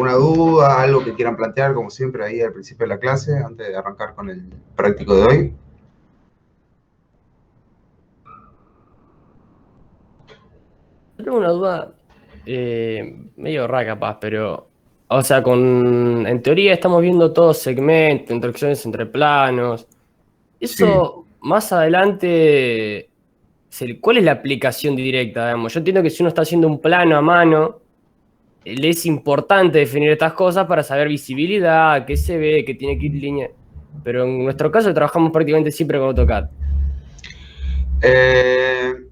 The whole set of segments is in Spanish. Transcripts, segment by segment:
¿alguna duda, algo que quieran plantear, como siempre, ahí al principio de la clase, antes de arrancar con el práctico de hoy? Yo tengo una duda medio rara capaz, pero, o sea, en teoría estamos viendo todos segmentos, interacciones entre planos. Sí. Eso más adelante, ¿cuál es la aplicación directa, digamos? Yo entiendo que si uno está haciendo un plano a mano, le es importante definir estas cosas para saber visibilidad, qué se ve, qué tiene que ir línea. Pero en nuestro caso trabajamos prácticamente siempre con AutoCAD.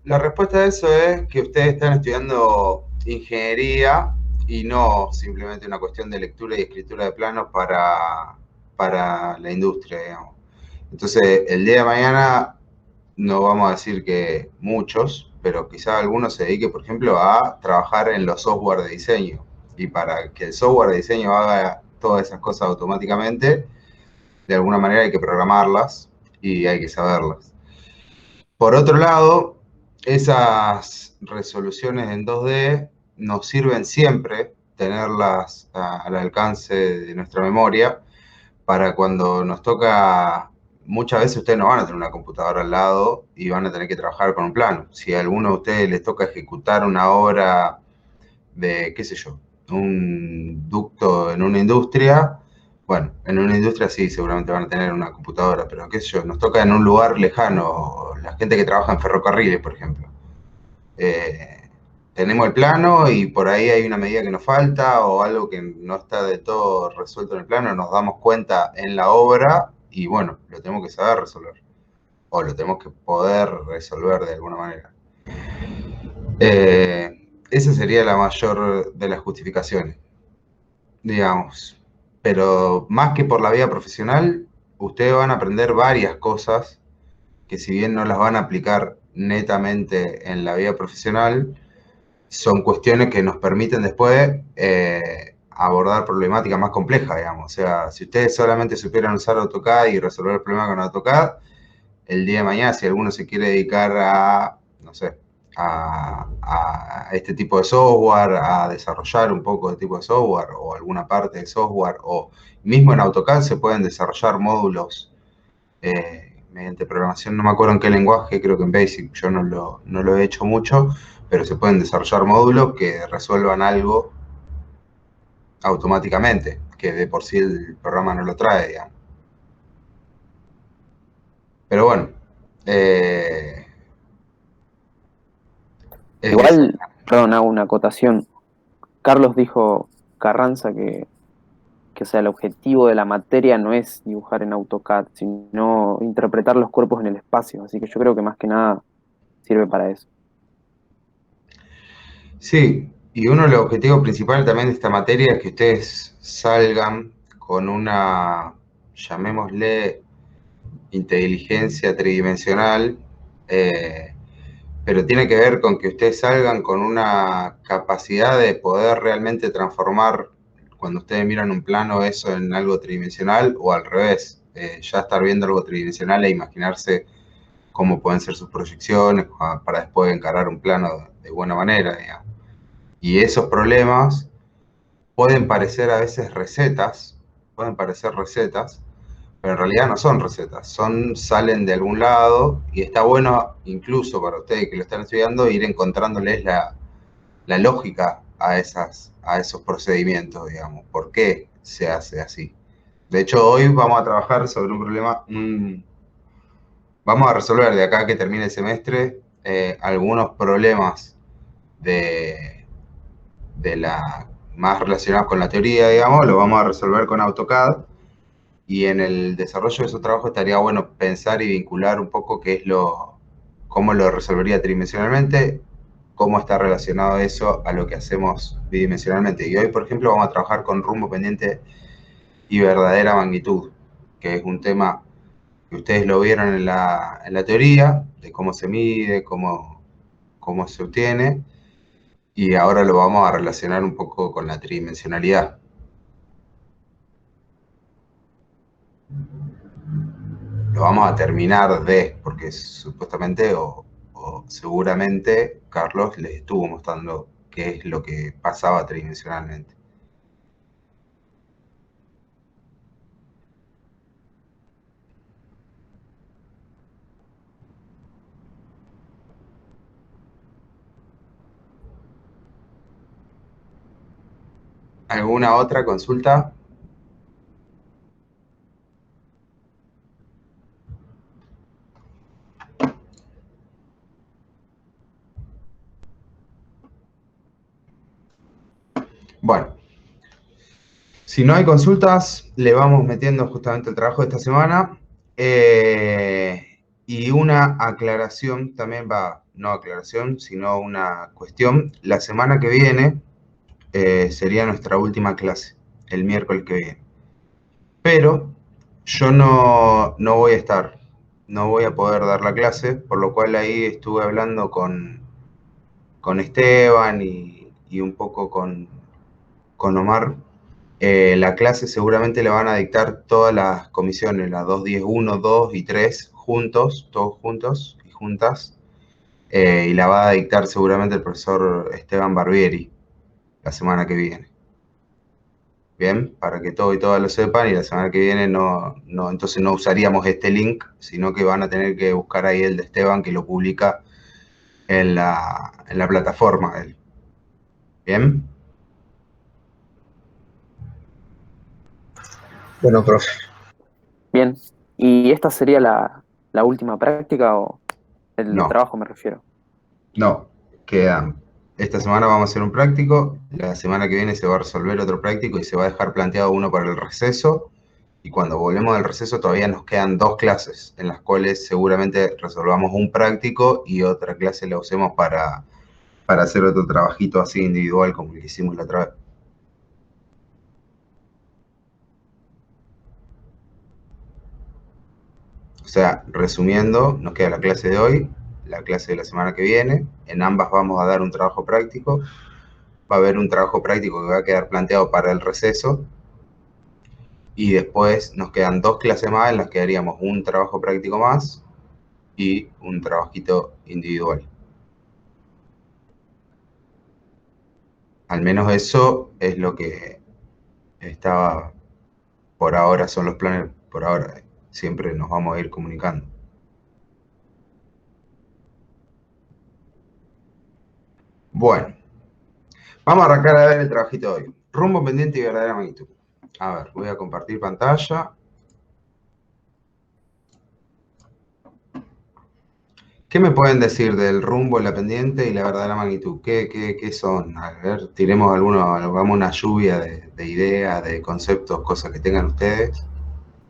La respuesta a eso es que ustedes están estudiando ingeniería y no simplemente una cuestión de lectura y escritura de planos para la industria, digamos. Entonces, el día de mañana, no vamos a decir que muchos, pero quizá algunos se dedique, por ejemplo, a trabajar en los software de diseño. Y para que el software de diseño haga todas esas cosas automáticamente, de alguna manera hay que programarlas y hay que saberlas. Por otro lado, esas resoluciones en 2D nos sirven siempre tenerlas al alcance de nuestra memoria para cuando nos toca, muchas veces ustedes no van a tener una computadora al lado y van a tener que trabajar con un plano. Si a alguno de ustedes les toca ejecutar una obra de, qué sé yo, un ducto en una industria, bueno, en una industria sí, seguramente van a tener una computadora, pero qué sé yo, nos toca en un lugar lejano, la gente que trabaja en ferrocarriles, por ejemplo. Eh, Tenemos el plano y por ahí hay una medida que nos falta o algo que no está de todo resuelto en el plano, nos damos cuenta en la obra y bueno, lo tenemos que saber resolver o lo tenemos que poder resolver de alguna manera. Esa sería la mayor de las justificaciones, digamos. Pero más que por la vida profesional, ustedes van a aprender varias cosas que si bien no las van a aplicar netamente en la vida profesional, son cuestiones que nos permiten después abordar problemáticas más complejas, digamos. O sea, si ustedes solamente supieran usar AutoCAD y resolver el problema con AutoCAD, el día de mañana, si alguno se quiere dedicar a, no sé, a este tipo de software, a desarrollar un poco de tipo de software o alguna parte de software, o mismo en AutoCAD se pueden desarrollar módulos mediante programación, no me acuerdo en qué lenguaje, creo que en Basic, yo no lo he hecho mucho, pero se pueden desarrollar módulos que resuelvan algo automáticamente, que de por sí el programa no lo trae, digamos. Pero bueno, eh, esa es Igual, perdón, hago una acotación. Carlos dijo, Carranza, que o sea, el objetivo de la materia no es dibujar en AutoCAD, sino interpretar los cuerpos en el espacio. Así que yo creo que más que nada sirve para eso. sí, y uno de los objetivos principales también de esta materia es que ustedes salgan con una, llamémosle, inteligencia tridimensional, eh, pero tiene que ver con que ustedes salgan con una capacidad de poder realmente transformar, cuando ustedes miran un plano, eso en algo tridimensional o al revés, ya estar viendo algo tridimensional e imaginarse cómo pueden ser sus proyecciones para después encarar un plano de buena manera, digamos. Y esos problemas pueden parecer a veces recetas, pueden parecer recetas, pero en realidad no son recetas, salen de algún lado y está bueno incluso para ustedes que lo están estudiando ir encontrándoles la lógica a esos procedimientos, digamos, por qué se hace así. De hecho, hoy vamos a trabajar sobre un problema, vamos a resolver de acá que termine el semestre algunos problemas de, de la más relacionados con la teoría, digamos, lo vamos a resolver con AutoCAD. Y en el desarrollo de esos trabajos estaría bueno pensar y vincular un poco cómo lo resolvería tridimensionalmente, cómo está relacionado eso a lo que hacemos bidimensionalmente. Y hoy, por ejemplo, vamos a trabajar con rumbo pendiente y verdadera magnitud, que es un tema que ustedes lo vieron en la teoría, de cómo se mide, cómo se obtiene, y ahora lo vamos a relacionar un poco con la tridimensionalidad. Lo vamos a terminar porque supuestamente o seguramente Carlos les estuvo mostrando qué es lo que pasaba tridimensionalmente. ¿Alguna otra consulta? Bueno, si no hay consultas, le vamos metiendo justamente el trabajo de esta semana. Y una aclaración también va, no aclaración, sino una cuestión. La semana que viene sería nuestra última clase, el miércoles que viene. Pero yo no voy a estar, no voy a poder dar la clase, por lo cual ahí estuve hablando con Esteban y un poco con Omar. La clase seguramente la van a dictar todas las comisiones, las 210, 1, 2 y 3, juntos, todos juntos y juntas. Y la va a dictar seguramente el profesor Esteban Barbieri la semana que viene. Bien, para que todo y todas lo sepan, y la semana que viene entonces no usaríamos este link, sino que van a tener que buscar ahí el de Esteban, que lo publica en la plataforma de él. Bien. Bueno, profe. Bien. ¿Y esta sería la última práctica o el No, trabajo me refiero? no, quedan. Esta semana vamos a hacer un práctico, la semana que viene se va a resolver otro práctico y se va a dejar planteado uno para el receso. Y cuando volvemos del receso todavía nos quedan 2 clases, en las cuales seguramente resolvamos un práctico y otra clase la usemos para hacer otro trabajito así individual como el que hicimos la otra vez. O sea, resumiendo, nos queda la clase de hoy, la clase de la semana que viene. En ambas vamos a dar un trabajo práctico. Va a haber un trabajo práctico que va a quedar planteado para el receso. Y después nos quedan 2 clases más en las que haríamos un trabajo práctico más y un trabajito individual. Al menos eso es lo que estaba por ahora, son los planes por ahora. Siempre nos vamos a ir comunicando. Bueno, vamos a arrancar a ver el trabajito de hoy. Rumbo pendiente y verdadera magnitud. A ver, voy a compartir pantalla. ¿Qué me pueden decir del rumbo, la pendiente y la verdadera magnitud? ¿Qué son? A ver, tiremos hagamos una lluvia de ideas, de conceptos, cosas que tengan ustedes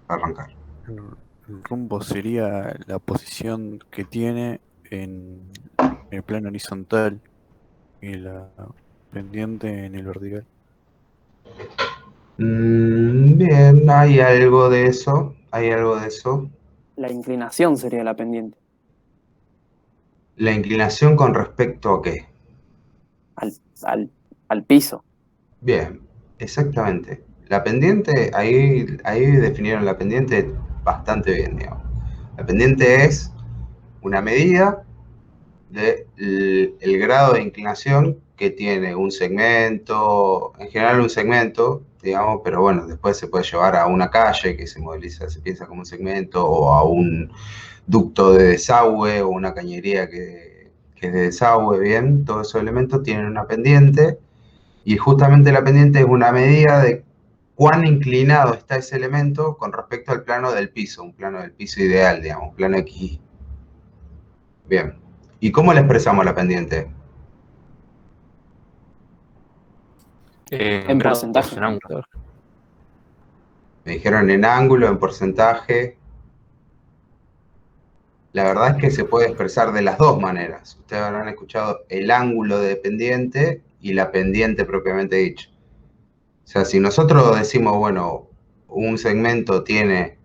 para arrancar. El rumbo sería la posición que tiene en el plano horizontal y la pendiente en el vertical. Bien, hay algo de eso, hay algo de eso. La inclinación sería la pendiente La inclinación con respecto a qué. al, al piso. Bien, exactamente. La pendiente, ahí definieron la pendiente bastante bien, digamos. La pendiente es una medida del grado de inclinación que tiene un segmento, en general un segmento, digamos, pero bueno, después se puede llevar a una calle que se modeliza, se piensa como un segmento, o a un ducto de desagüe, o una cañería que es de desagüe, bien, todos esos elementos tienen una pendiente, y justamente la pendiente es una medida de cuán inclinado está ese elemento con respecto al plano del piso, un plano del piso ideal, digamos, plano X. Bien. ¿Y cómo le expresamos la pendiente? En Grados porcentaje. en ángulo. Me dijeron en ángulo, en porcentaje. La verdad es que se puede expresar de las dos maneras. Ustedes habrán escuchado el ángulo de pendiente y la pendiente propiamente dicho. O sea, si nosotros decimos, bueno, un segmento tiene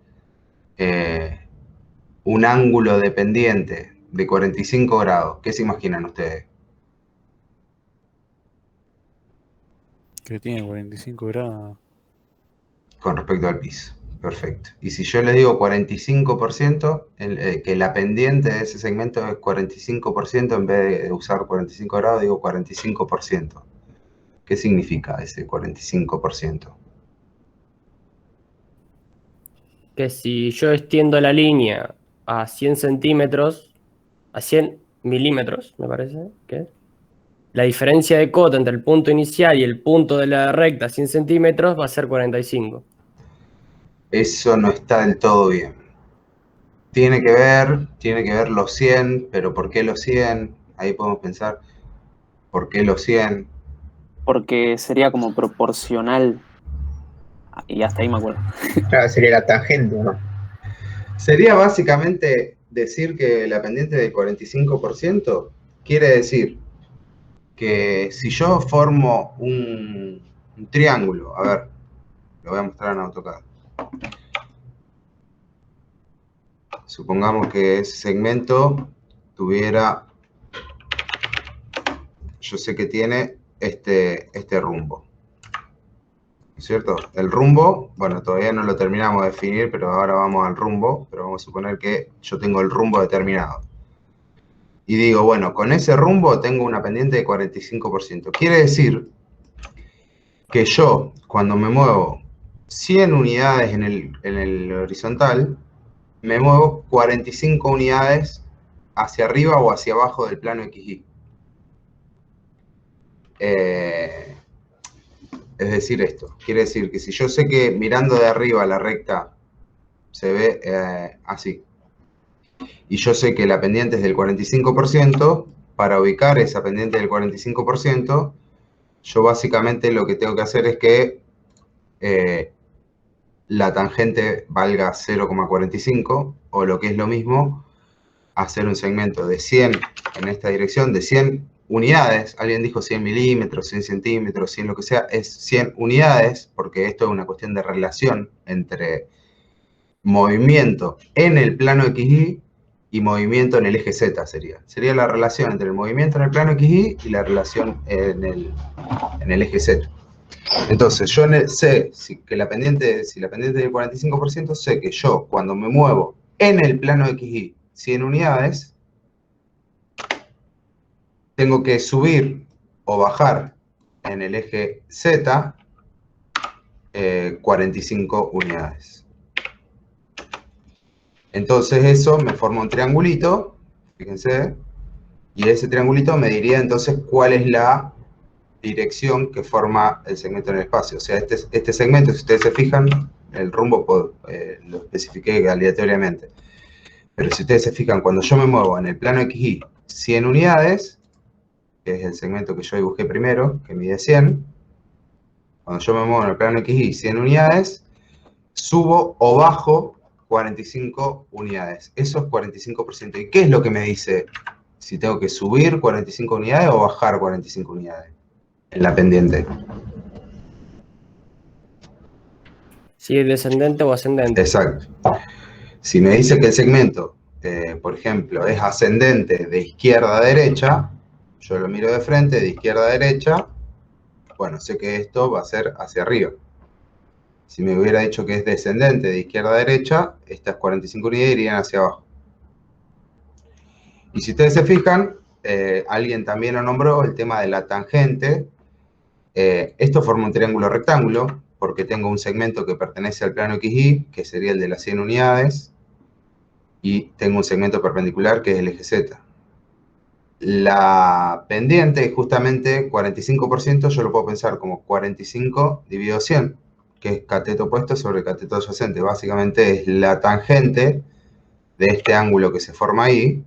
un ángulo de pendiente de 45 grados, ¿qué se imaginan ustedes? Que tiene 45 grados. Con respecto al piso. Perfecto. Y si yo les digo 45%, que la pendiente de ese segmento es 45%, en vez de usar 45 grados, digo 45%. ¿Qué significa ese 45%? Que si yo extiendo la línea a 100 centímetros, a 100 milímetros, me parece, ¿qué? la diferencia de cota entre el punto inicial y el punto de la recta, 100 centímetros, va a ser 45. Eso no está del todo bien. Tiene que ver los 100, pero ¿por qué los 100? Ahí podemos pensar, ¿por qué los 100? Porque sería como proporcional. Y hasta ahí me acuerdo. Claro, sería la tangente, ¿no? Sería básicamente decir que la pendiente del 45% quiere decir que si yo formo un triángulo, a ver, lo voy a mostrar en AutoCAD. Supongamos que ese segmento tuviera, yo sé que tiene este rumbo, ¿no es cierto? El rumbo, bueno, todavía no lo terminamos de definir, pero ahora vamos al rumbo, pero vamos a suponer que yo tengo el rumbo determinado. Y digo, bueno, con ese rumbo tengo una pendiente de 45%. Quiere decir que yo, cuando me muevo 100 unidades en el horizontal, me muevo 45 unidades hacia arriba o hacia abajo del plano XY. Es decir, esto. Quiere decir que si yo sé que mirando de arriba la recta se ve así, y yo sé que la pendiente es del 45%, para ubicar esa pendiente del 45%, yo básicamente lo que tengo que hacer es que la tangente valga 0,45, o lo que es lo mismo, hacer un segmento de 100 en esta dirección, de 100 unidades. Alguien dijo 100 milímetros, 100 centímetros, 100 lo que sea, es 100 unidades, porque esto es una cuestión de relación entre movimiento en el plano XY y movimiento en el eje Z sería. Sería la relación entre el movimiento en el plano XY y la relación en el eje Z. Entonces, yo sé si la pendiente es del 45%, sé que yo, cuando me muevo en el plano XY 100 unidades, tengo que subir o bajar en el eje Z 45 unidades. Entonces eso me forma un triangulito, fíjense, y ese triangulito me diría entonces cuál es la dirección que forma el segmento en el espacio. O sea, este segmento, si ustedes se fijan, el rumbo lo especifiqué aleatoriamente. Pero si ustedes se fijan, cuando yo me muevo en el plano XY 100 unidades, que es el segmento que yo dibujé primero, que mide 100, cuando yo me muevo en el plano XY 100 unidades, subo o bajo 45 unidades. Eso es 45%. ¿Y qué es lo que me dice si tengo que subir 45 unidades o bajar 45 unidades en la pendiente? Si es descendente o ascendente. Exacto. Si me dice que el segmento, por ejemplo, es ascendente de izquierda a derecha, yo lo miro de frente, de izquierda a derecha, bueno, sé que esto va a ser hacia arriba. Si me hubiera dicho que es descendente de izquierda a derecha, estas 45 unidades irían hacia abajo. Y si ustedes se fijan, alguien también lo nombró, el tema de la tangente. Esto forma un triángulo rectángulo, porque tengo un segmento que pertenece al plano XY, que sería el de las 100 unidades, y tengo un segmento perpendicular, que es el eje Z. La pendiente, justamente 45%, yo lo puedo pensar como 45 dividido 100, que es cateto opuesto sobre cateto adyacente. Básicamente es la tangente de este ángulo que se forma ahí,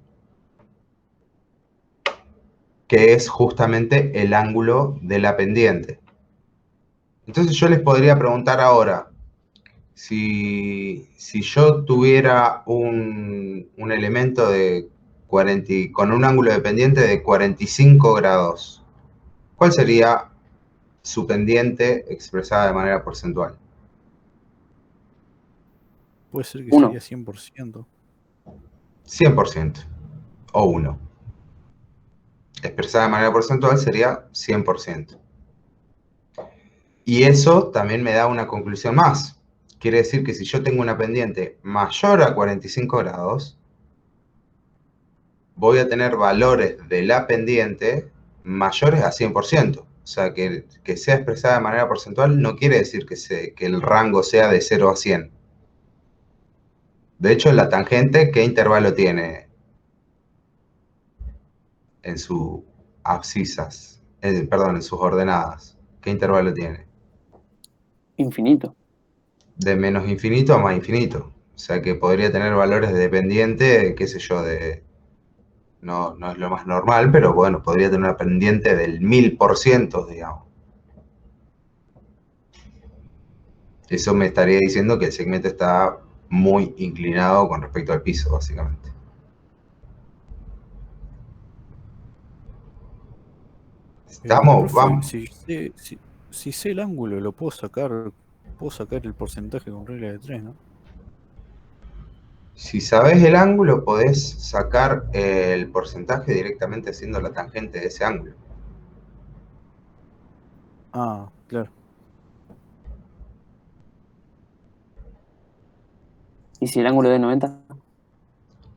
que es justamente el ángulo de la pendiente. Entonces yo les podría preguntar ahora, si yo tuviera un elemento de 40, con un ángulo de pendiente de 45 grados, ¿cuál sería su pendiente expresada de manera porcentual? Puede ser que 1. sería 100%. 100% o 1. Expresada de manera porcentual sería 100%. Y eso también me da una conclusión más. Quiere decir que si yo tengo una pendiente mayor a 45 grados, voy a tener valores de la pendiente mayores a 100%. O sea, que sea expresada de manera porcentual no quiere decir que el rango sea de 0 a 100. De hecho, la tangente, ¿qué intervalo tiene en sus abscisas? Perdón, en sus ordenadas. ¿Qué intervalo tiene? Infinito. De menos infinito a más infinito. O sea que podría tener valores de pendiente, qué sé yo, no, no es lo más normal, pero bueno, podría tener una pendiente del 1000%, digamos. Eso me estaría diciendo que el segmento está muy inclinado con respecto al piso, básicamente. Estamos, Profe, vamos. si sé el ángulo, lo puedo sacar el porcentaje con regla de 3, ¿no? Si sabes el ángulo, podés sacar el porcentaje directamente haciendo la tangente de ese ángulo. Ah, claro. ¿Y si el ángulo es de 90?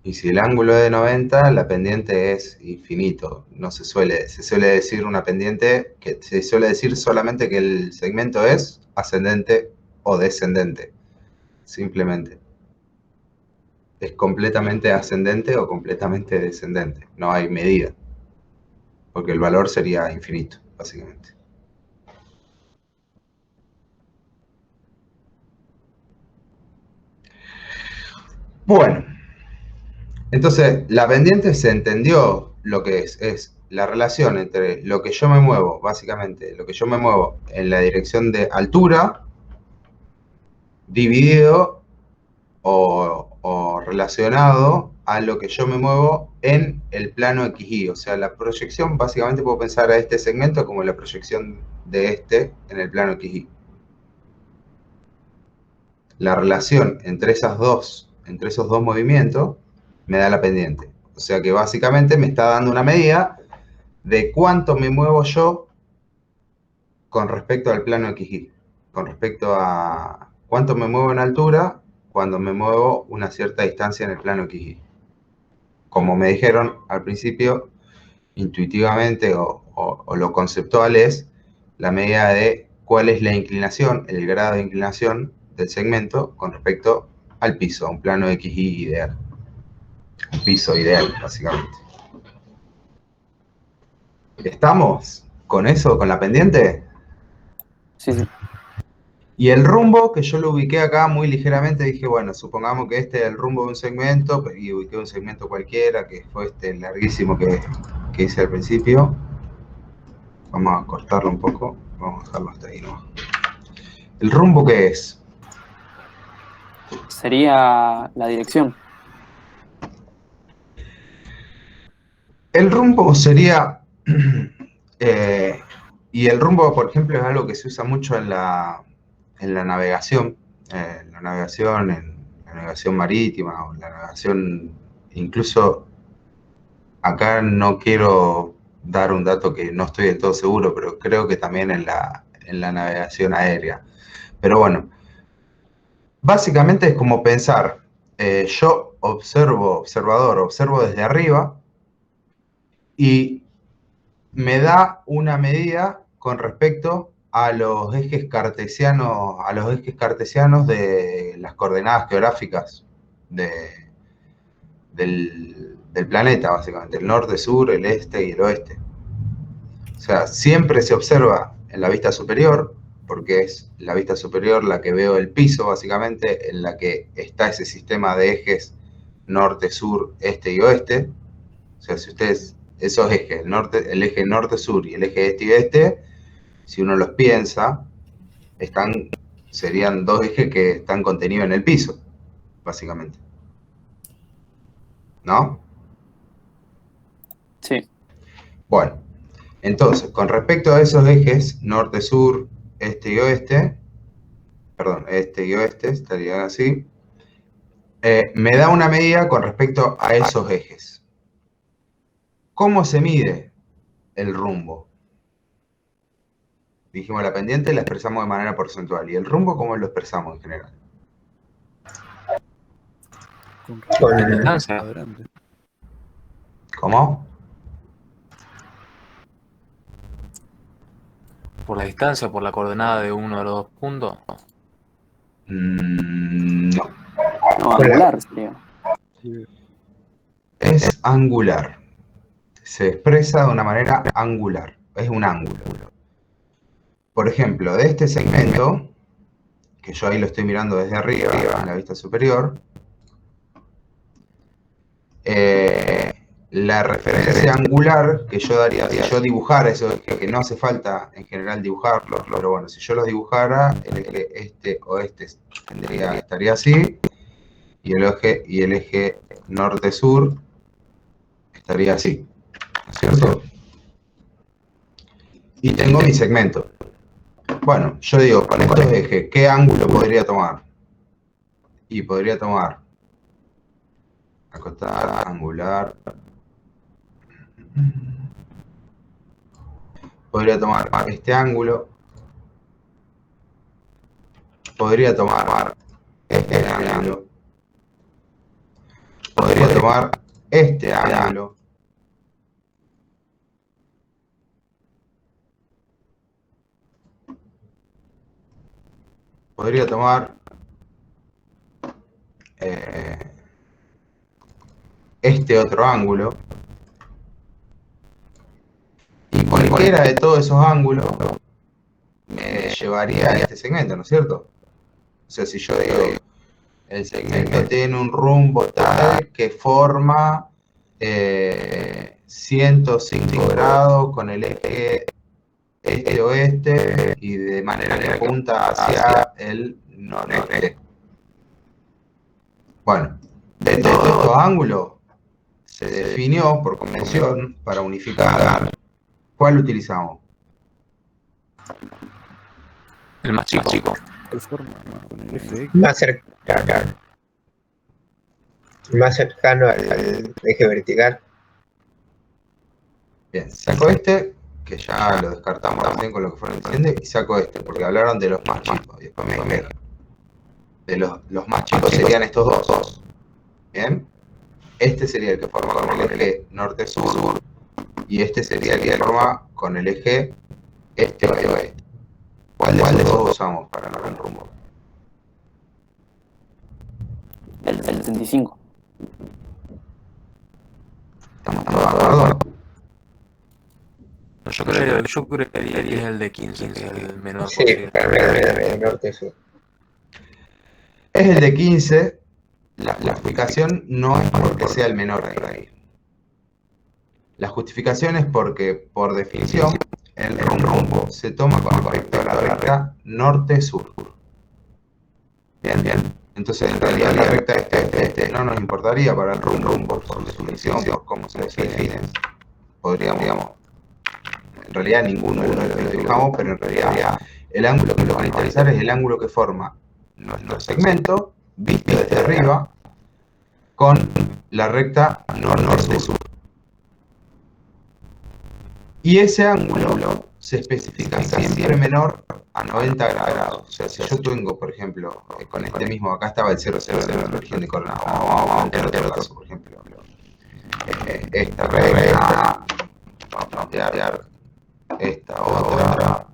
Y si el ángulo es de 90, la pendiente es infinito. No se suele decir una pendiente, que se suele decir solamente que el segmento es ascendente o descendente. Simplemente. Es completamente ascendente o completamente descendente. No hay medida. Porque el valor sería infinito, básicamente. Bueno, entonces la pendiente se entendió lo que es la relación entre lo que yo me muevo, básicamente, lo que yo me muevo en la dirección de altura, dividido o relacionado a lo que yo me muevo en el plano XY. O sea, la proyección, básicamente puedo pensar a este segmento como la proyección de este en el plano XY. La relación entre esos dos movimientos me da la pendiente. O sea que básicamente me está dando una medida de cuánto me muevo yo con respecto al plano XY, con respecto a cuánto me muevo en altura cuando me muevo una cierta distancia en el plano XY. Como me dijeron al principio, intuitivamente o lo conceptual es la medida de cuál es la inclinación, el grado de inclinación del segmento con respecto al piso, a un plano XY ideal. Un piso ideal, básicamente. ¿Estamos con eso, con la pendiente? Sí, sí. Y el rumbo, que yo lo ubiqué acá muy ligeramente, dije, bueno, supongamos que este es el rumbo de un segmento, y ubiqué un segmento cualquiera, que fue este larguísimo que hice al principio. Vamos a cortarlo un poco, vamos a dejarlo hasta ahí, ¿no? ¿El rumbo qué es? Sería la dirección. El rumbo sería, y el rumbo, por ejemplo, es algo que se usa mucho en la navegación, en la navegación marítima, o en la navegación, incluso acá no quiero dar un dato que no estoy del todo seguro, pero creo que también en la navegación aérea. Pero bueno, básicamente es como pensar, yo observo desde arriba y me da una medida con respecto a los ejes cartesianos de las coordenadas geográficas del planeta, básicamente, el norte, sur, el este y el oeste. O sea, siempre se observa en la vista superior, porque es la vista superior la que veo el piso, básicamente, en la que está ese sistema de ejes norte, sur, este y oeste. O sea, si ustedes, esos ejes, el eje norte-sur y el eje este y oeste, si uno los piensa, serían dos ejes que están contenidos en el piso, básicamente. ¿No? Sí. Bueno, entonces, con respecto a esos ejes, norte-sur, este y oeste, perdón, este y oeste, estarían así, me da una medida con respecto a esos ejes. ¿Cómo se mide el rumbo? Dijimos, la pendiente la expresamos de manera porcentual. ¿Y el rumbo cómo lo expresamos en general? Con Con respecto al distancia. cuadrante. ¿Cómo? Por la distancia, por la coordenada de uno de los dos puntos. No. No, angular sería. Es angular. Se expresa de una manera angular. es un ángulo. Por ejemplo, de este segmento, que yo ahí lo estoy mirando desde arriba, en la vista superior, la referencia angular que yo daría, si yo dibujara eso, que no hace falta en general dibujarlo, pero bueno, si yo los dibujara, el eje este o este estaría así, y el eje norte-sur estaría así, ¿no es cierto? Y tengo mi segmento. Bueno, yo digo, con estos ejes, ¿qué ángulo podría tomar? Y podría tomar acotar, angular. Podría tomar este ángulo. Podría tomar este ángulo. Podría tomar este ángulo. Podría tomar este otro ángulo. Y cualquiera de todos esos ángulos me llevaría a este segmento, ¿no es cierto? O sea, si yo digo, el segmento tiene un rumbo tal que forma 105 grados con el eje este-oeste y de manera que apunta hacia el noreste. Bueno, de todos estos ángulos se definió por convención para unificar. ¿Cuál utilizamos? El más chico. ¿Qué forma? Con el eje X. Más cercano al eje vertical. Bien, saco este, que ya lo descartamos también con lo que fueron diciendo, y saco este, porque hablaron de los más chicos, y después me dijeron, de los más chicos serían estos dos. Bien, este sería el que forma con el eje norte-sur, y este sería el que forma con el eje este-oeste. ¿Cuál de esos dos usamos para el rumbo? El 65. ¿Estamos todos de acuerdo? Yo creo que es el de 15, que es el menor Sí, posible. para mí el norte-sur. Es el de 15, la justificación no es porque sea el menor de ahí. La justificación es porque, por definición, el rumbo se toma con respecto a la recta norte-sur. Bien, bien. Entonces, en realidad, la recta este no nos importaría para el rumbo, por definición, por cómo se define. Podríamos, digamos, en realidad ninguno de los que lo dibujamos, pero en realidad el ángulo que lo van a interesar es el ángulo que forma nuestro segmento, visto desde arriba, con la recta norte-sur. Y ese ángulo se especifica siempre menor a 90 grados. O sea, si yo tengo, por ejemplo, con este mismo, acá estaba el 0,0 de la región de coordenadas. Vamos a meter otro caso, por ejemplo. Esta recta, vamos a plantear esta otra,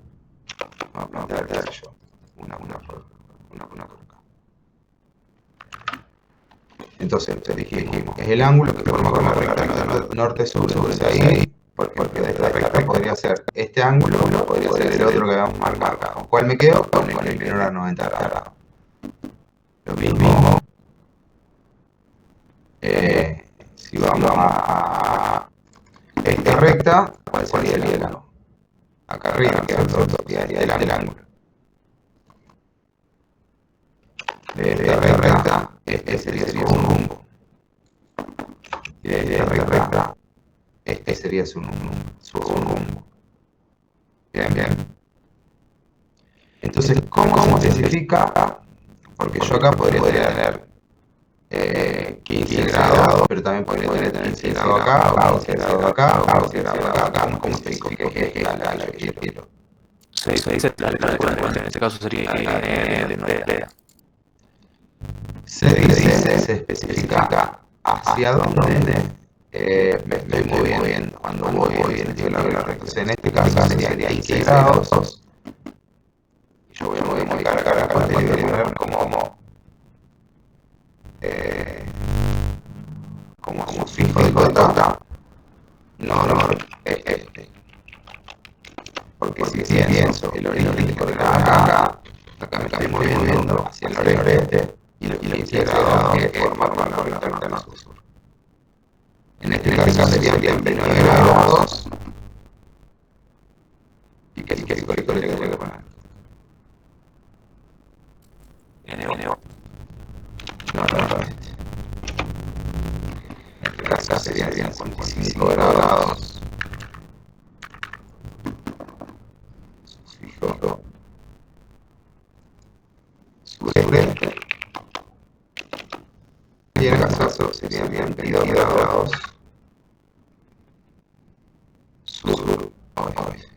vamos a plantear, qué sé yo, una por acá. Entonces, dijimos, es el ángulo que forma con la recta norte-sur. Entonces ahí, porque de esta recta podría ser este ángulo, o podría ser el otro que habíamos marcado acá. ¿Con cuál me quedo? Con el menor a 90 grados. Lo mismo, si vamos a esta recta, ¿cuál sería el ángulo? Acá arriba, ¿cierto? Y ahí el ángulo. De esta recta, este sería su rumbo. Y de esta recta, este sería su rumbo. Bien, bien. Entonces, ¿cómo se especifica? Porque yo acá podría tener 15 grados, pero también podría tener 15 grados acá, o 15 grados acá, o 15 grados acá. ¿Cómo se especifica que es el estilo? Se dice la letra de cuarenta, en este caso sería de Norea. Se especifica hacia dónde me estoy moviendo cuando voy en el lado de la recta. O sea, en este caso sería 15 grados. Y yo voy a modificar acá para ver como fijo de cota. No, este. acá me estoy moviendo hacia el noreste y los 15 grados que forman la órbita norte-sur. En este caso serían 29 grados. ¿Y qué le tengo que poner? No. En este caso serían 55 grados. Fijo. Sureste. Y en el caso serían 22 grados. Sur-oeste.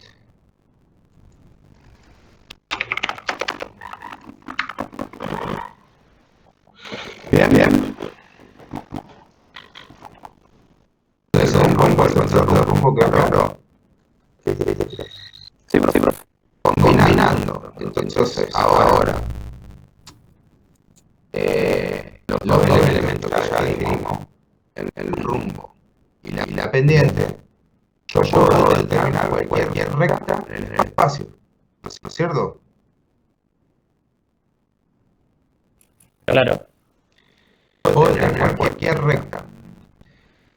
Bien. Entonces, un control de rumbo que claro. Sí, profe. Combinando. Entonces, ahora, los dos elementos que ya definimos, el rumbo y la pendiente, yo puedo determinar cualquier recta en el espacio. ¿No es cierto? Claro. Puedo determinar cualquier recta.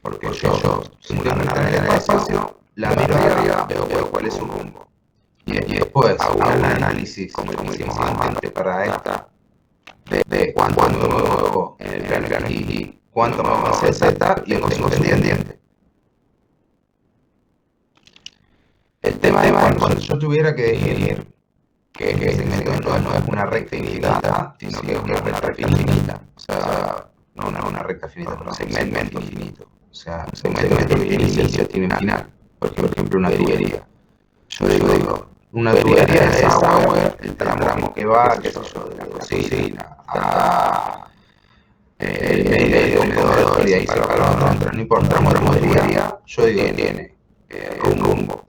Porque yo tengo una recta en el espacio, la miro de arriba, veo cuál es su rumbo. Y después hago un análisis, como hicimos antes para esta, de cuánto me muevo en el plano y cuánto me muevo hacia Z y tengo su pendiente. El tema es cuando yo tuviera que definir que ese segmento no es una recta infinita, sino que es una recta finita. O sea, no una recta finita, pero un segmento finito. O sea, un segmento que tiene inicio, tiene final. Por ejemplo, una tubería. Yo digo, una tubería es agua, el tramo que va, qué sé yo, de la cocina a el medio del comedor, y ahí se va la otra. No importa, una tubería, yo digo, tiene un rumbo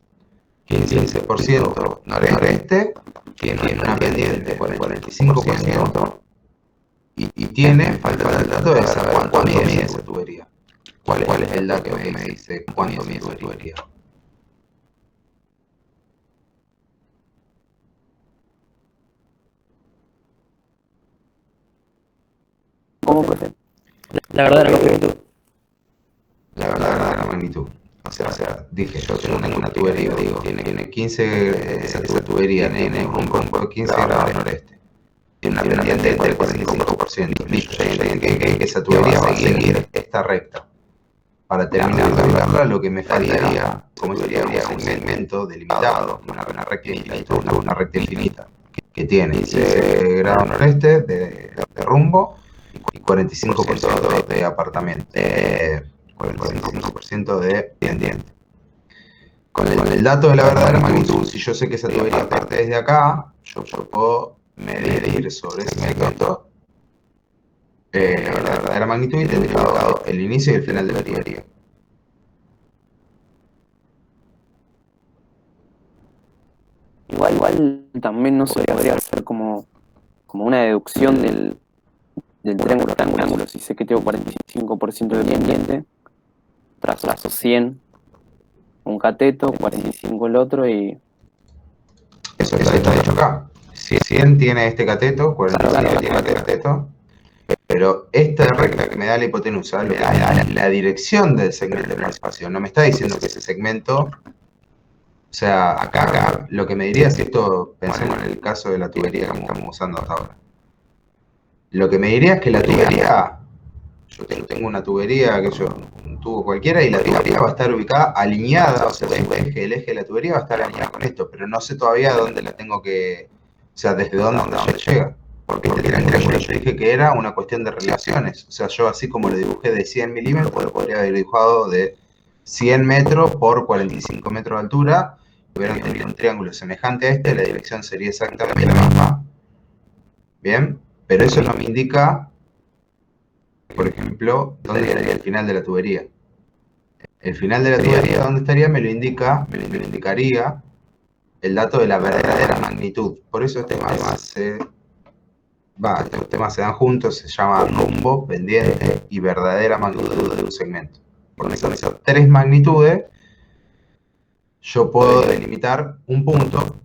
15% noreste, tiene una pendiente por el 45% y tiene, falta el dato de saber cuánto mide esa tubería. ¿Cuál es el dato que me dice cuánto mide esa tubería? ¿Cómo, profe? La verdadera magnitud. La verdadera magnitud. O sea, dije, yo tengo una tubería, digo, tiene 15, esa tubería tiene un rumbo de 15 grados noreste. Tiene una pendiente del 45%. Listo, yo tengo que esa tubería va a seguir esta recta. Para terminar de hablarla, lo que me faltaría, como sería un segmento delimitado, una recta infinita, una recta infinita, que tiene 15 grados noreste de rumbo y 45% de apartamento. 45% de pendiente. Con el dato de la verdadera magnitud, si yo sé que esa tubería parte desde acá, yo puedo medir sobre ese segmento la verdadera magnitud y tener indicado el inicio y el final de la tubería. Igual también no se podría hacer como una deducción del triángulo. Si sé que tengo 45% de pendiente, trazo 100 un cateto, 45 el otro y... Eso está hecho acá. 100 tiene este cateto, 45 tiene este cateto, pero esta recta que me da la hipotenusa, lo que me da la dirección del segmento en el espacio, no me está diciendo que ese segmento, o sea, acá lo que me diría si esto, pensemos en el caso de la tubería que estamos usando hasta ahora. Lo que me diría es que la tubería, yo tengo una tubería, un tubo cualquiera, y la tubería va a estar ubicada alineada, o sea, el eje de la tubería va a estar alineado con esto, pero no sé todavía dónde la tengo que, o sea, desde dónde llega. Porque este triángulo yo dije que era una cuestión de relaciones. O sea, yo así como lo dibujé de 100 milímetros, lo podría haber dibujado de 100 metros por 45 metros de altura. Hubieran tenido un triángulo semejante a este, la dirección sería exactamente la misma. Bien, pero eso no me indica, por ejemplo, dónde estaría el final de la tubería. El final de la tubería, ¿dónde estaría? Me lo indicaría el dato de la verdadera magnitud. Por eso estos temas se dan juntos, se llama rumbo, pendiente y verdadera magnitud de un segmento. Porque son esas tres magnitudes, yo puedo delimitar un punto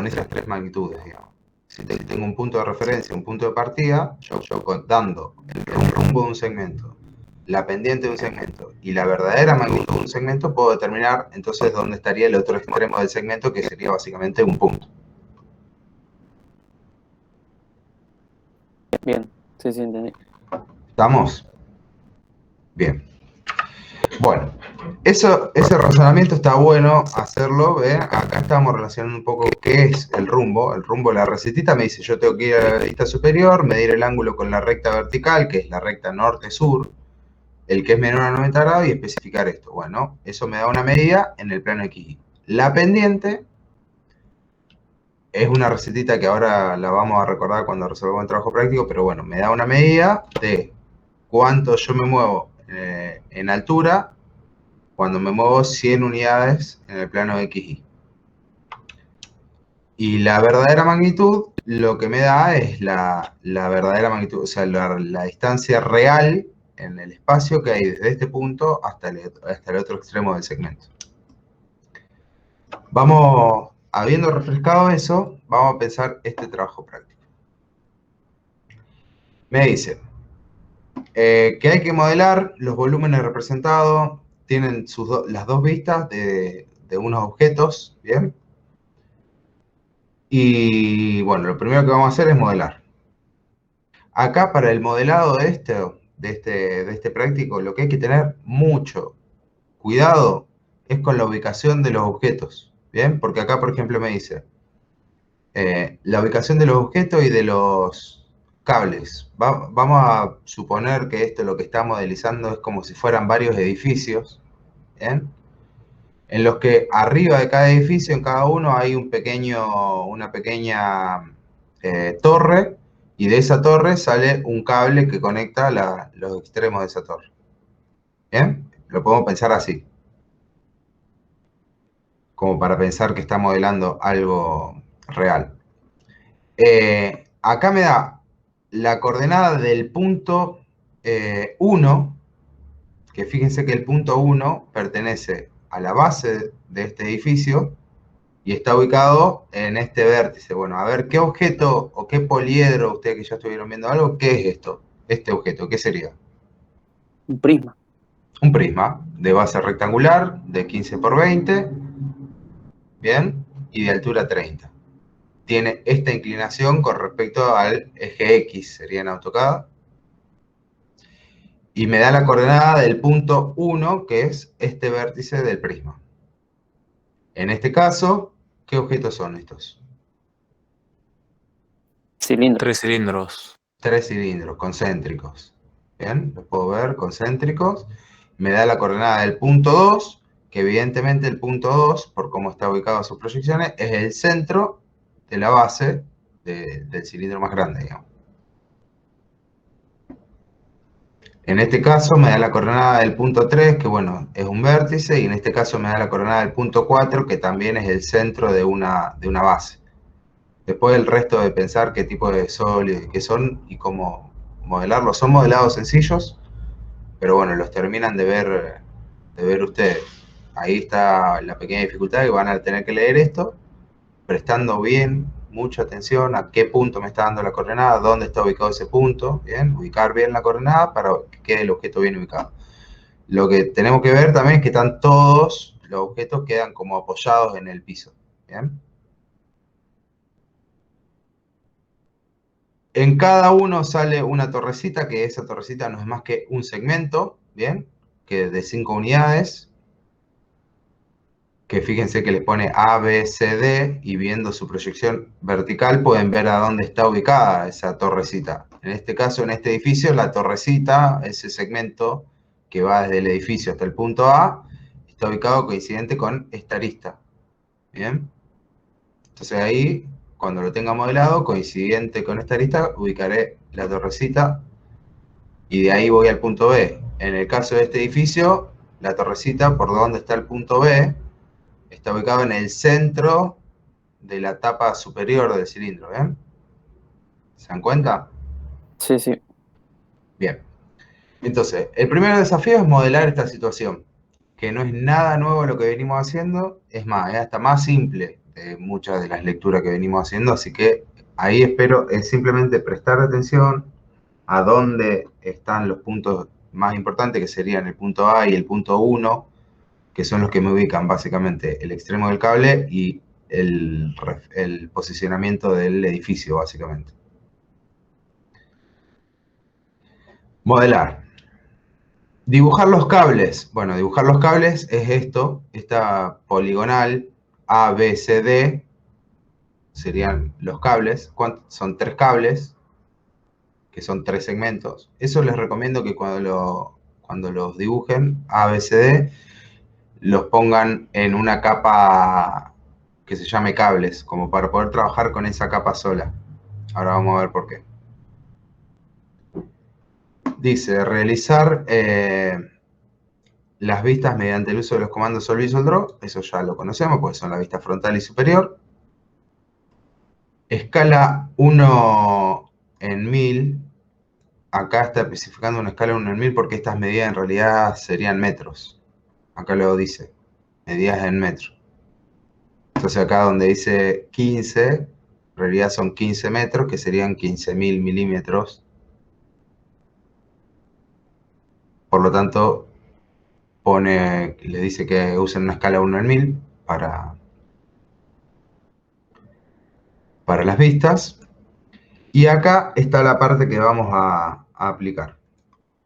con esas tres magnitudes, digamos. Si tengo un punto de referencia, un punto de partida, yo dando el rumbo de un segmento, la pendiente de un segmento y la verdadera magnitud de un segmento, puedo determinar entonces dónde estaría el otro extremo del segmento, que sería básicamente un punto. Bien, sí, entendí. ¿Estamos? Bien. Bueno, ese razonamiento está bueno hacerlo, ¿ve? Acá estamos relacionando un poco qué es el rumbo. El rumbo de la recetita me dice, yo tengo que ir a la vista superior, medir el ángulo con la recta vertical, que es la recta norte-sur, el que es menor a 90 grados, y especificar esto. Bueno, eso me da una medida en el plano XY. La pendiente es una recetita que ahora la vamos a recordar cuando resolvamos el trabajo práctico, pero bueno, me da una medida de cuánto yo me muevo en altura cuando me muevo 100 unidades en el plano XY. Y la verdadera magnitud, lo que me da es la verdadera magnitud, o sea, la distancia real en el espacio que hay desde este punto hasta el otro extremo del segmento. Vamos, habiendo refrescado eso, vamos a pensar este trabajo práctico. Me dice que hay que modelar los volúmenes representados, tienen las dos vistas de unos objetos, ¿bien? Y bueno, lo primero que vamos a hacer es modelar. Acá para el modelado de este práctico, lo que hay que tener mucho cuidado es con la ubicación de los objetos, ¿bien? Porque acá, por ejemplo, me dice la ubicación de los objetos y de los cables. Vamos a suponer que esto lo que está modelizando es como si fueran varios edificios, ¿bien? En los que arriba de cada edificio, en cada uno, hay una pequeña torre, y de esa torre sale un cable que conecta los extremos de esa torre. ¿Bien? Lo podemos pensar así, como para pensar que está modelando algo real. Acá me da la coordenada del punto 1, que fíjense que el punto 1 pertenece a la base de este edificio y está ubicado en este vértice. Bueno, a ver, ¿qué objeto o qué poliedro, ustedes que ya estuvieron viendo algo, qué es esto? Este objeto, ¿qué sería? Un prisma. Un prisma de base rectangular de 15 por 20, ¿bien? Y de altura 30. Tiene esta inclinación con respecto al eje X, sería en AutoCAD. Y me da la coordenada del punto 1, que es este vértice del prisma. En este caso, ¿qué objetos son estos? Cilindro. 3 cilindros. 3 cilindros concéntricos. Bien, los puedo ver, concéntricos. Me da la coordenada del punto 2, que evidentemente el punto 2, por cómo está ubicado sus proyecciones, es el centro de la base del cilindro más grande, digamos. En este caso me da la coordenada del punto 3, que bueno, es un vértice, y en este caso me da la coordenada del punto 4, que también es el centro de una base. Después el resto de pensar qué tipo de sólidos, qué son y cómo modelarlos. Son modelados sencillos, pero bueno, los terminan de ver ustedes. Ahí está la pequeña dificultad, que van a tener que leer esto, prestando bien, mucha atención a qué punto me está dando la coordenada, dónde está ubicado ese punto, ¿bien? Ubicar bien la coordenada para que quede el objeto bien ubicado. Lo que tenemos que ver también es que están todos los objetos quedan como apoyados en el piso, ¿bien? En cada uno sale una torrecita, que esa torrecita no es más que un segmento, ¿bien? Que de 5 unidades, que fíjense que les pone A, B, C, D, y viendo su proyección vertical pueden ver a dónde está ubicada esa torrecita. En este caso, en este edificio, la torrecita, ese segmento que va desde el edificio hasta el punto A, está ubicado coincidente con esta arista, ¿bien? Entonces ahí, cuando lo tenga modelado, coincidente con esta arista, ubicaré la torrecita y de ahí voy al punto B. En el caso de este edificio, la torrecita, por donde está el punto B, está ubicado en el centro de la tapa superior del cilindro, ¿ven? ¿Se dan cuenta? Sí, sí. Bien. Entonces, el primer desafío es modelar esta situación, que no es nada nuevo lo que venimos haciendo, es más, es hasta más simple de muchas de las lecturas que venimos haciendo, así que ahí espero es simplemente prestar atención a dónde están los puntos más importantes, que serían el punto A y el punto 1, que son los que me ubican básicamente el extremo del cable y el posicionamiento del edificio, básicamente. Modelar. Dibujar los cables. Bueno, dibujar los cables es esto, esta poligonal A, B, C, D, serían los cables. Son 3 cables, que son 3 segmentos. Eso les recomiendo que cuando los dibujen, A, B, C, D, los pongan en una capa que se llame cables, como para poder trabajar con esa capa sola. Ahora vamos a ver por qué. Dice, realizar las vistas mediante el uso de los comandos Solve y SolveDraw. Eso ya lo conocemos, porque son la vista frontal y superior. Escala 1 en 1000. Acá está especificando una escala 1 en 1000 porque estas medidas en realidad serían metros. Acá lo dice, medidas en metros. Entonces acá donde dice 15, en realidad son 15 metros, que serían 15.000 milímetros. Por lo tanto, le dice que usen una escala 1 en 1000 para las vistas. Y acá está la parte que vamos a aplicar.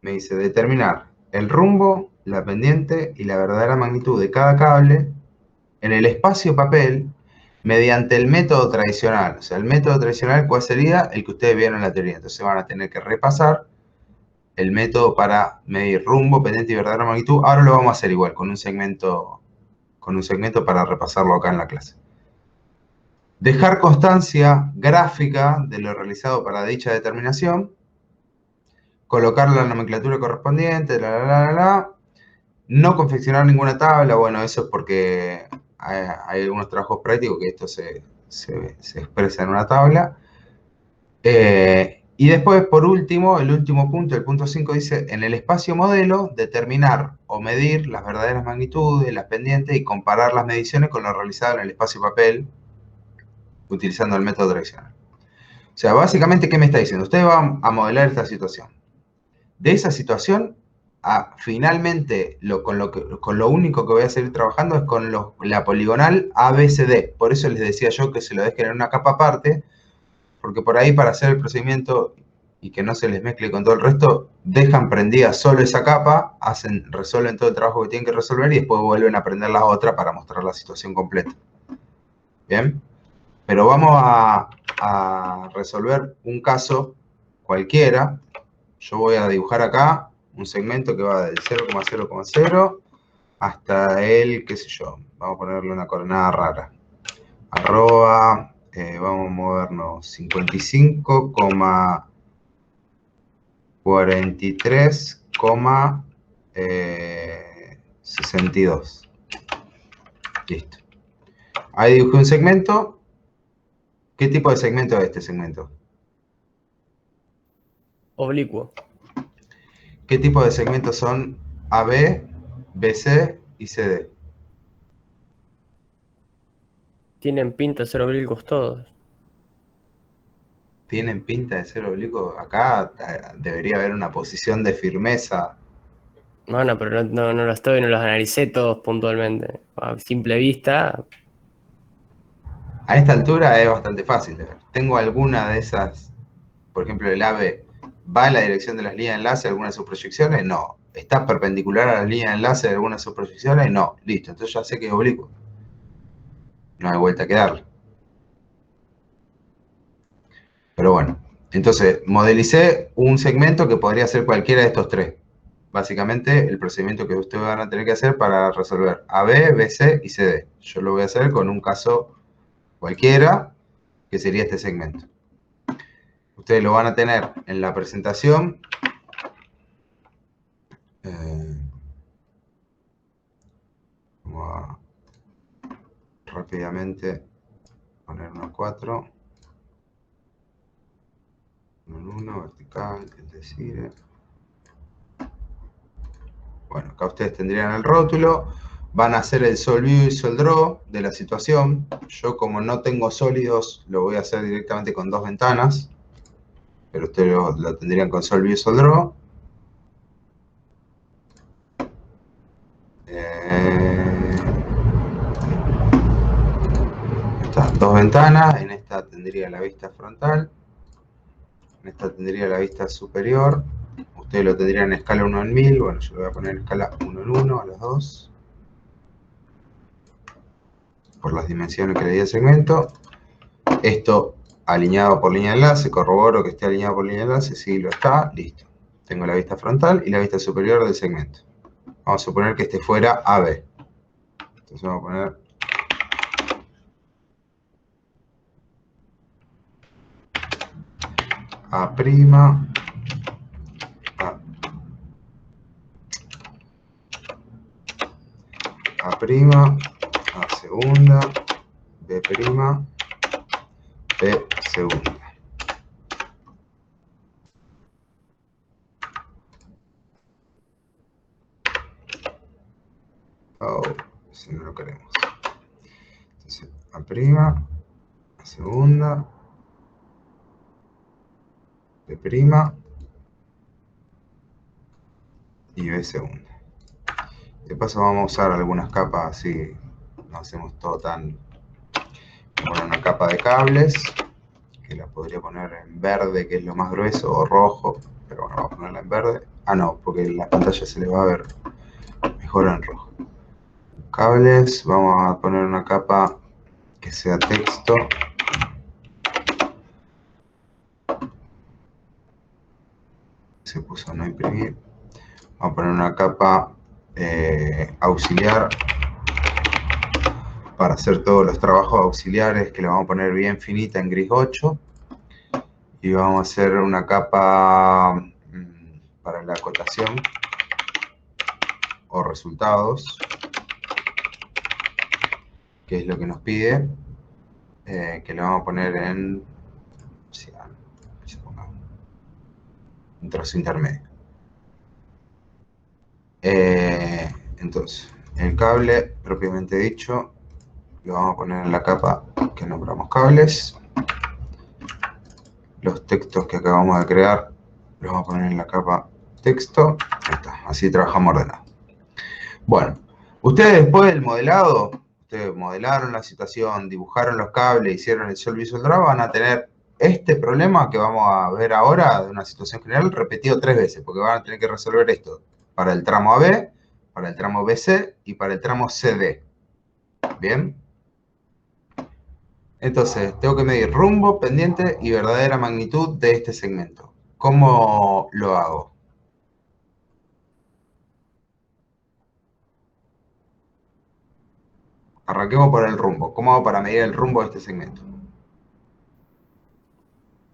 Me dice determinar el rumbo, la pendiente y la verdadera magnitud de cada cable en el espacio papel mediante el método tradicional. O sea, el método tradicional, ¿cuál sería? El que ustedes vieron en la teoría. Entonces van a tener que repasar el método para medir rumbo, pendiente y verdadera magnitud. Ahora lo vamos a hacer igual, con un segmento para repasarlo acá en la clase. Dejar constancia gráfica de lo realizado para dicha determinación. Colocar la nomenclatura correspondiente, No confeccionar ninguna tabla. Bueno, eso es porque hay algunos trabajos prácticos que esto se expresa en una tabla. Y después, por último, el último punto, el punto 5, dice, en el espacio modelo, determinar o medir las verdaderas magnitudes, las pendientes y comparar las mediciones con lo realizado en el espacio papel, utilizando el método tradicional. O sea, básicamente, ¿qué me está diciendo? Usted va a modelar esta situación. De esa situación, finalmente, con lo único que voy a seguir trabajando es con la poligonal ABCD. Por eso les decía yo que se lo dejen en una capa aparte, porque por ahí para hacer el procedimiento y que no se les mezcle con todo el resto, dejan prendida solo esa capa, resuelven todo el trabajo que tienen que resolver y después vuelven a prender la otra para mostrar la situación completa. ¿Bien? Pero vamos a resolver un caso cualquiera. Yo voy a dibujar acá un segmento que va del 0,0,0 hasta el, qué sé yo, vamos a ponerle una coordenada rara. Arroba, vamos a movernos 55,43,62. Listo. Ahí dibujé un segmento. ¿Qué tipo de segmento es este segmento? Oblicuo. ¿Qué tipo de segmentos son AB, BC y CD? Tienen pinta de ser oblicuos todos. Tienen pinta de ser oblicuos. Acá debería haber una posición de firmeza. Bueno, pero no los analicé todos puntualmente. A simple vista, A esta altura es bastante fácil de ver. Tengo alguna de esas, por ejemplo, el AB va en la dirección de las líneas de enlace de alguna de sus proyecciones, no. ¿Está perpendicular a las líneas de enlace de alguna de sus proyecciones? No. Listo, entonces ya sé que es oblicuo. No hay vuelta que darle. Pero bueno, entonces modelicé un segmento que podría ser cualquiera de estos tres. Básicamente el procedimiento que ustedes van a tener que hacer para resolver AB, BC y CD. Yo lo voy a hacer con un caso cualquiera, que sería este segmento. Ustedes lo van a tener en la presentación. Vamos a rápidamente poner unos 4. Un 1, vertical, es decir. Bueno, acá ustedes tendrían el rótulo. van a hacer el sol view y sol draw de la situación. Yo, como no tengo sólidos, lo voy a hacer directamente con 2 ventanas, pero ustedes lo tendrían con sol view y sol draw. Estas 2 ventanas, en esta tendría la vista frontal, en esta tendría la vista superior. Ustedes lo tendrían en escala 1 en 1000, bueno, yo lo voy a poner en escala 1 en 1 a las 2, por las dimensiones que le di al segmento. Esto alineado por línea de enlace, corroboro que esté alineado por línea de enlace, sí lo está, listo. Tengo la vista frontal y la vista superior del segmento. Vamos a suponer que esté fuera AB. Entonces vamos a poner A', A segunda, B', B segunda. Oh, si no lo queremos. Entonces, A', A segunda, B' y B segunda. De paso vamos a usar algunas capas así, no hacemos todo tan... Voy a poner una capa de cables, que la podría poner en verde, que es lo más grueso, o rojo, pero bueno, vamos a ponerla en verde. Ah, no, porque en la pantalla se le va a ver mejor en rojo. Cables, vamos a poner una capa que sea texto. Se puso no imprimir. Vamos a poner una capa auxiliar para hacer todos los trabajos auxiliares, que le vamos a poner bien finita en gris 8. Y vamos a hacer una capa para la acotación o resultados, que es lo que nos pide, que le vamos a poner en un trazo intermedio. Entonces, el cable propiamente dicho lo vamos a poner en la capa que nombramos cables. Los textos que acabamos de crear los vamos a poner en la capa texto. Ahí está, así trabajamos ordenado. Bueno, ustedes después del modelado, ustedes modelaron la situación, dibujaron los cables, hicieron el sol visual draw, van a tener este problema que vamos a ver ahora de una situación general repetido 3 veces, porque van a tener que resolver esto para el tramo AB, para el tramo BC y para el tramo CD. ¿Bien? Entonces, tengo que medir rumbo, pendiente y verdadera magnitud de este segmento. ¿Cómo lo hago? Arranquemos por el rumbo. ¿Cómo hago para medir el rumbo de este segmento?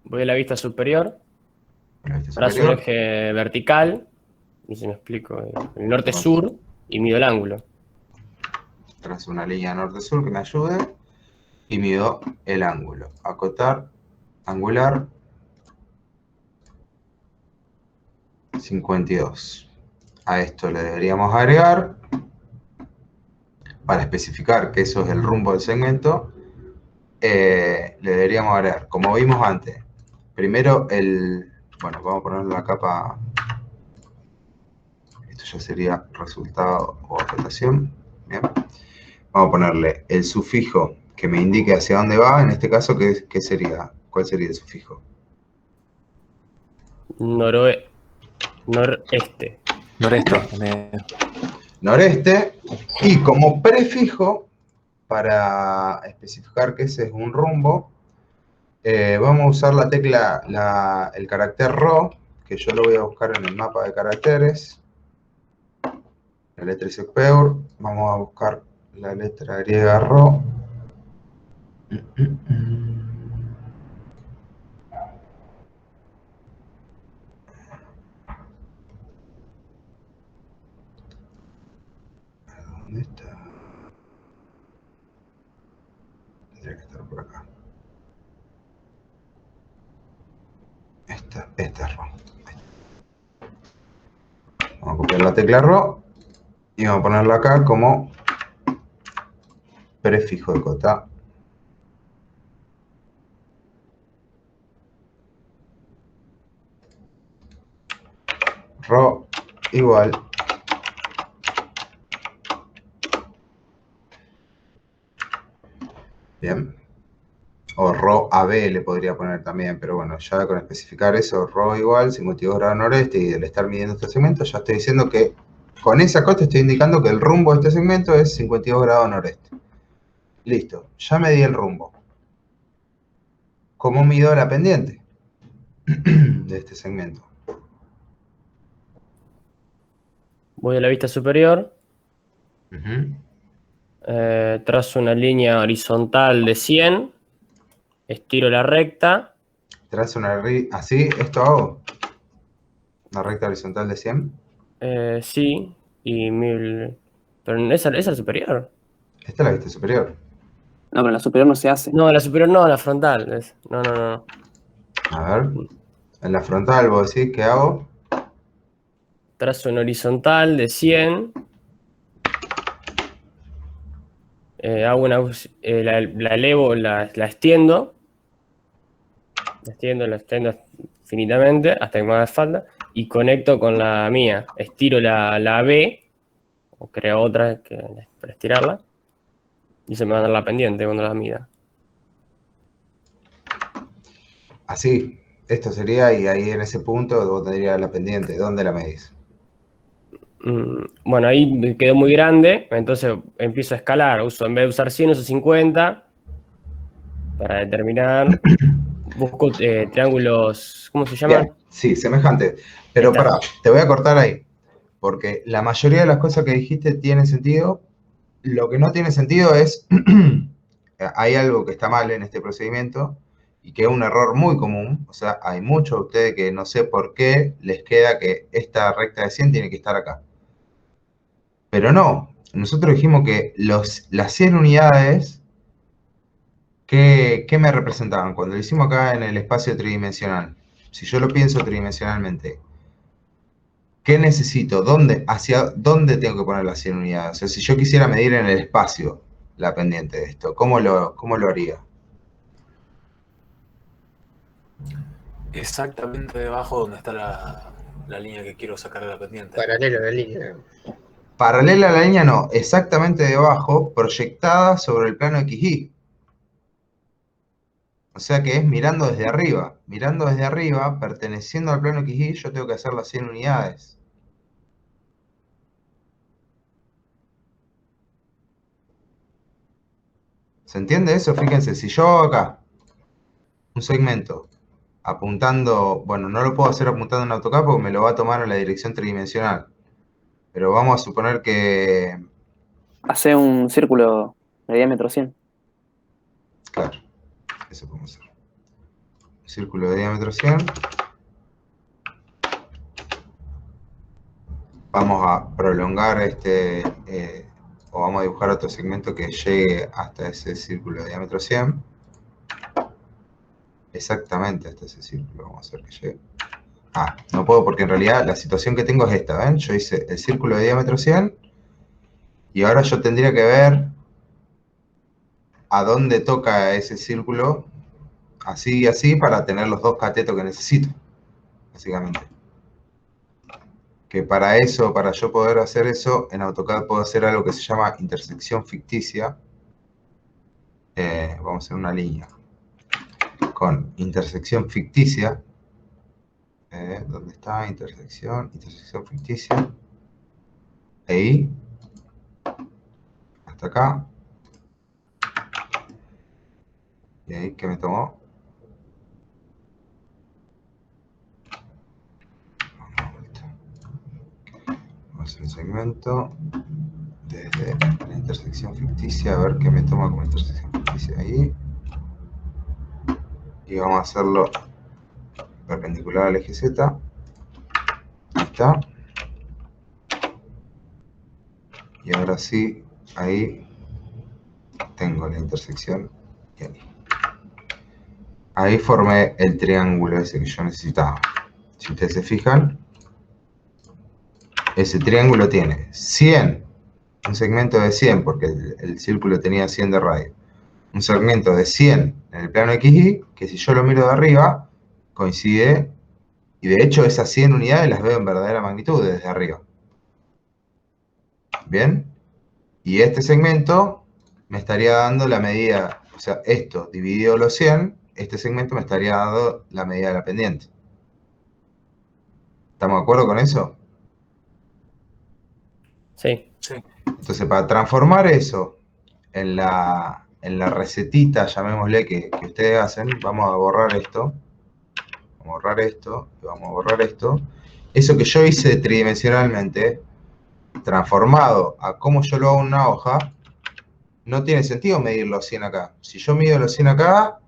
Voy a la vista superior, La vista trazo un superior. eje vertical, y si me explico, el norte-sur, y mido el ángulo. Trazo una línea norte-sur que me ayude y mido el ángulo. Acotar, angular, 52. A esto le deberíamos agregar, para especificar que eso es el rumbo del segmento, le deberíamos agregar, como vimos antes, primero bueno, vamos a poner la capa, esto ya sería resultado o acotación, bien. Vamos a ponerle el sufijo que me indique hacia dónde va, en este caso, ¿qué sería? ¿Cuál sería el sufijo? Noreste. Noreste, y como prefijo, para especificar que ese es un rumbo, vamos a usar la tecla, el carácter Rho, que yo lo voy a buscar en el mapa de caracteres. La letra Isecpeur, vamos a buscar la letra griega Rho. ¿Dónde está? Tendría que estar por acá. Esta es Rho. Vamos a copiar la tecla Rho y vamos a ponerla acá como prefijo de cota. Rho igual. Bien. O Rho AB le podría poner también, pero bueno, ya con especificar eso, Rho igual, 52 grados noreste, y al estar midiendo este segmento, ya estoy diciendo que con esa cota estoy indicando que el rumbo de este segmento es 52 grados noreste. Listo, ya medí el rumbo. ¿Cómo mido la pendiente de este segmento? Voy a la vista superior, Ujú. trazo una línea horizontal de 100, estiro la recta, Trazo una así, esto hago. Una recta horizontal de 100. sí, y 1000... Pero esa es la superior. Esta es la vista superior. No, pero en la superior no se hace. No, la superior no, la frontal. No. A ver. En la frontal, vos decís, ¿qué hago? Trazo una horizontal de 100. Hago una... la elevo, la extiendo. La extiendo infinitamente hasta que me haga falta. Y conecto con la mía. Estiro la B. O creo otra para estirarla. Y se me va a dar la pendiente cuando la mida. Así. Esto sería, y ahí en ese punto vos tendrías la pendiente. ¿Dónde la medís? Bueno, ahí me quedó muy grande, entonces empiezo a escalar. En vez de usar 100, uso 50 para determinar. Busco triángulos, ¿cómo se llaman? Bien, sí, semejante. Pero Está. pará, te voy a cortar ahí. Porque la mayoría de las cosas que dijiste tienen sentido. Lo que no tiene sentido es, hay algo que está mal en este procedimiento y que es un error muy común. O sea, hay muchos de ustedes que no sé por qué les queda que esta recta de 100 tiene que estar acá. Pero no, nosotros dijimos que las 100 unidades, ¿qué me representaban? Cuando lo hicimos acá en el espacio tridimensional, si yo lo pienso tridimensionalmente, ¿qué necesito? ¿Hacia dónde tengo que poner las 100 unidades? O sea, si yo quisiera medir en el espacio la pendiente de esto, ¿cómo lo haría? Exactamente debajo donde está la línea que quiero sacar de la pendiente. Paralelo a la línea. Paralela a la línea no, exactamente debajo, proyectada sobre el plano XY. O sea que es mirando desde arriba. Mirando desde arriba, perteneciendo al plano XY, yo tengo que hacer las 100 unidades. ¿Se entiende eso? Fíjense, si yo hago acá un segmento apuntando, bueno, no lo puedo hacer apuntando en AutoCAD porque me lo va a tomar en la dirección tridimensional. Pero vamos a suponer que, Hace un círculo de diámetro 100. claro, eso podemos hacer. Un círculo de diámetro 100. Vamos a prolongar o vamos a dibujar otro segmento que llegue hasta ese círculo de diámetro 100. Exactamente hasta ese círculo vamos a hacer que llegue. Ah, no puedo porque en realidad la situación que tengo es esta, ¿ven? Yo hice el círculo de diámetro 100 y ahora yo tendría que ver a dónde toca ese círculo, así y así, para tener los dos catetos que necesito, básicamente. Que para eso, para yo poder hacer eso, en AutoCAD puedo hacer algo que se llama intersección ficticia. Vamos a hacer una línea con intersección ficticia. ¿Dónde está? Intersección ficticia. Ahí. Hasta acá. Y ahí, ¿qué me tomó? Vamos a hacer un segmento desde la intersección ficticia, a ver qué me toma como intersección ficticia ahí. Y vamos a hacerlo perpendicular al eje Z. Ahí está. Y ahora sí, ahí tengo la intersección y ahí. Ahí formé el triángulo ese que yo necesitaba. Si ustedes se fijan, ese triángulo tiene 100 un segmento de 100, porque el círculo tenía 100 de radio, un segmento de 100 en el plano XY, que si yo lo miro de arriba, coincide, y de hecho esas 100 unidades las veo en verdadera magnitud desde arriba. ¿Bien? Y este segmento me estaría dando la medida, o sea, esto dividido los 100, este segmento me estaría dando la medida de la pendiente. ¿Estamos de acuerdo con eso? Sí. Entonces, para transformar eso en la recetita, llamémosle, que ustedes hacen, vamos a borrar esto. Vamos a borrar esto, y vamos a borrar esto. Eso que yo hice tridimensionalmente, transformado a cómo yo lo hago en una hoja, no tiene sentido medir los 100 acá. Si yo mido los 100 acá,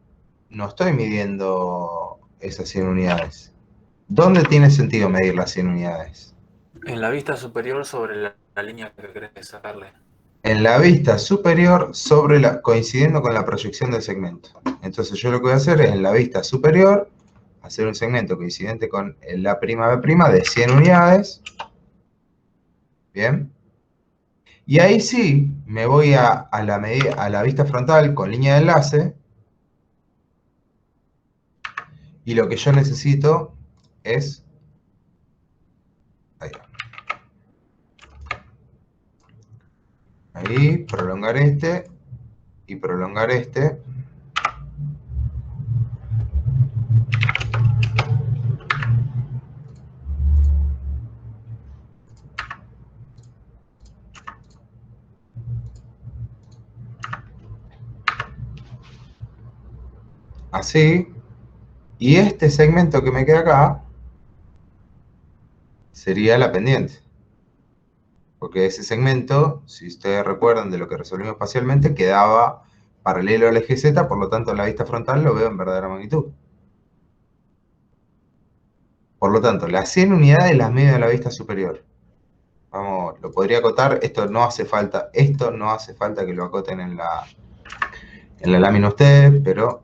no estoy midiendo esas 100 unidades. ¿Dónde tiene sentido medir las 100 unidades? En la vista superior sobre la línea que querés sacarle. En la vista superior, coincidiendo con la proyección del segmento. Entonces yo lo que voy a hacer es en la vista superior, hacer un segmento coincidente con la prima B' de 100 unidades. Bien. Y ahí sí, me voy a la vista frontal con línea de enlace. Y lo que yo necesito es... Ahí, prolongar este y prolongar este. Así. Y este segmento que me queda acá sería la pendiente. Porque ese segmento, si ustedes recuerdan de lo que resolvimos espacialmente, quedaba paralelo al eje Z, por lo tanto en la vista frontal lo veo en verdadera magnitud. Por lo tanto, las 100 unidades las mido en la vista superior. Vamos, lo podría acotar, esto no hace falta que lo acoten en la lámina ustedes, pero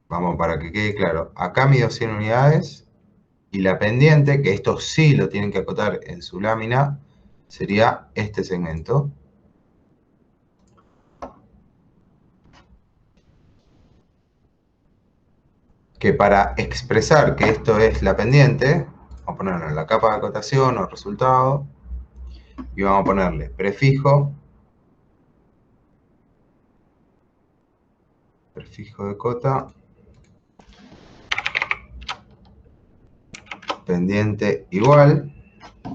vamos, para que quede claro. Acá mido 100 unidades. Y la pendiente, que esto sí lo tienen que acotar en su lámina, sería este segmento. Que para expresar que esto es la pendiente, vamos a ponerlo en la capa de acotación o resultado, y vamos a ponerle prefijo de cota, pendiente igual,